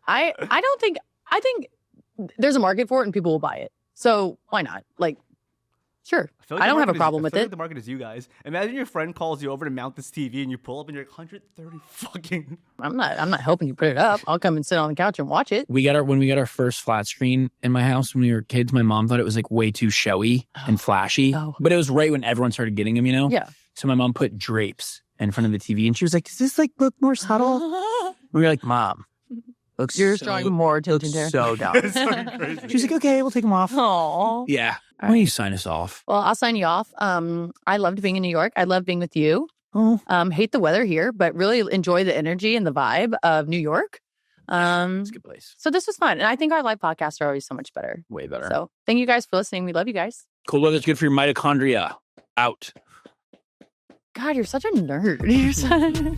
I think there's a market for it and people will buy it. So why not? Like, sure. I don't have a problem with it. Like the market is you guys. Imagine your friend calls you over to mount this TV and you pull up and you're like 130 fucking. I'm not helping you put it up. I'll come and sit on the couch and watch it. When we got our first flat screen in my house when we were kids, my mom thought it was like way too showy and flashy. Oh. But it was right when everyone started getting them, you know? Yeah. So my mom put drapes in front of the TV and she was like, does this like look more subtle? We were like, Mom, looks You're drawing more attention there. so dumb. She was like, okay, we'll take them off. Aww. Yeah. Why don't you sign us off? Well, I'll sign you off. I loved being in New York. I love being with you. Oh. Hate the weather here, but really enjoy the energy and the vibe of New York. It's a good place. So this was fun. And I think our live podcasts are always so much better. Way better. So thank you guys for listening. We love you guys. Cold weather's good for your mitochondria. Out. God, you're such a nerd.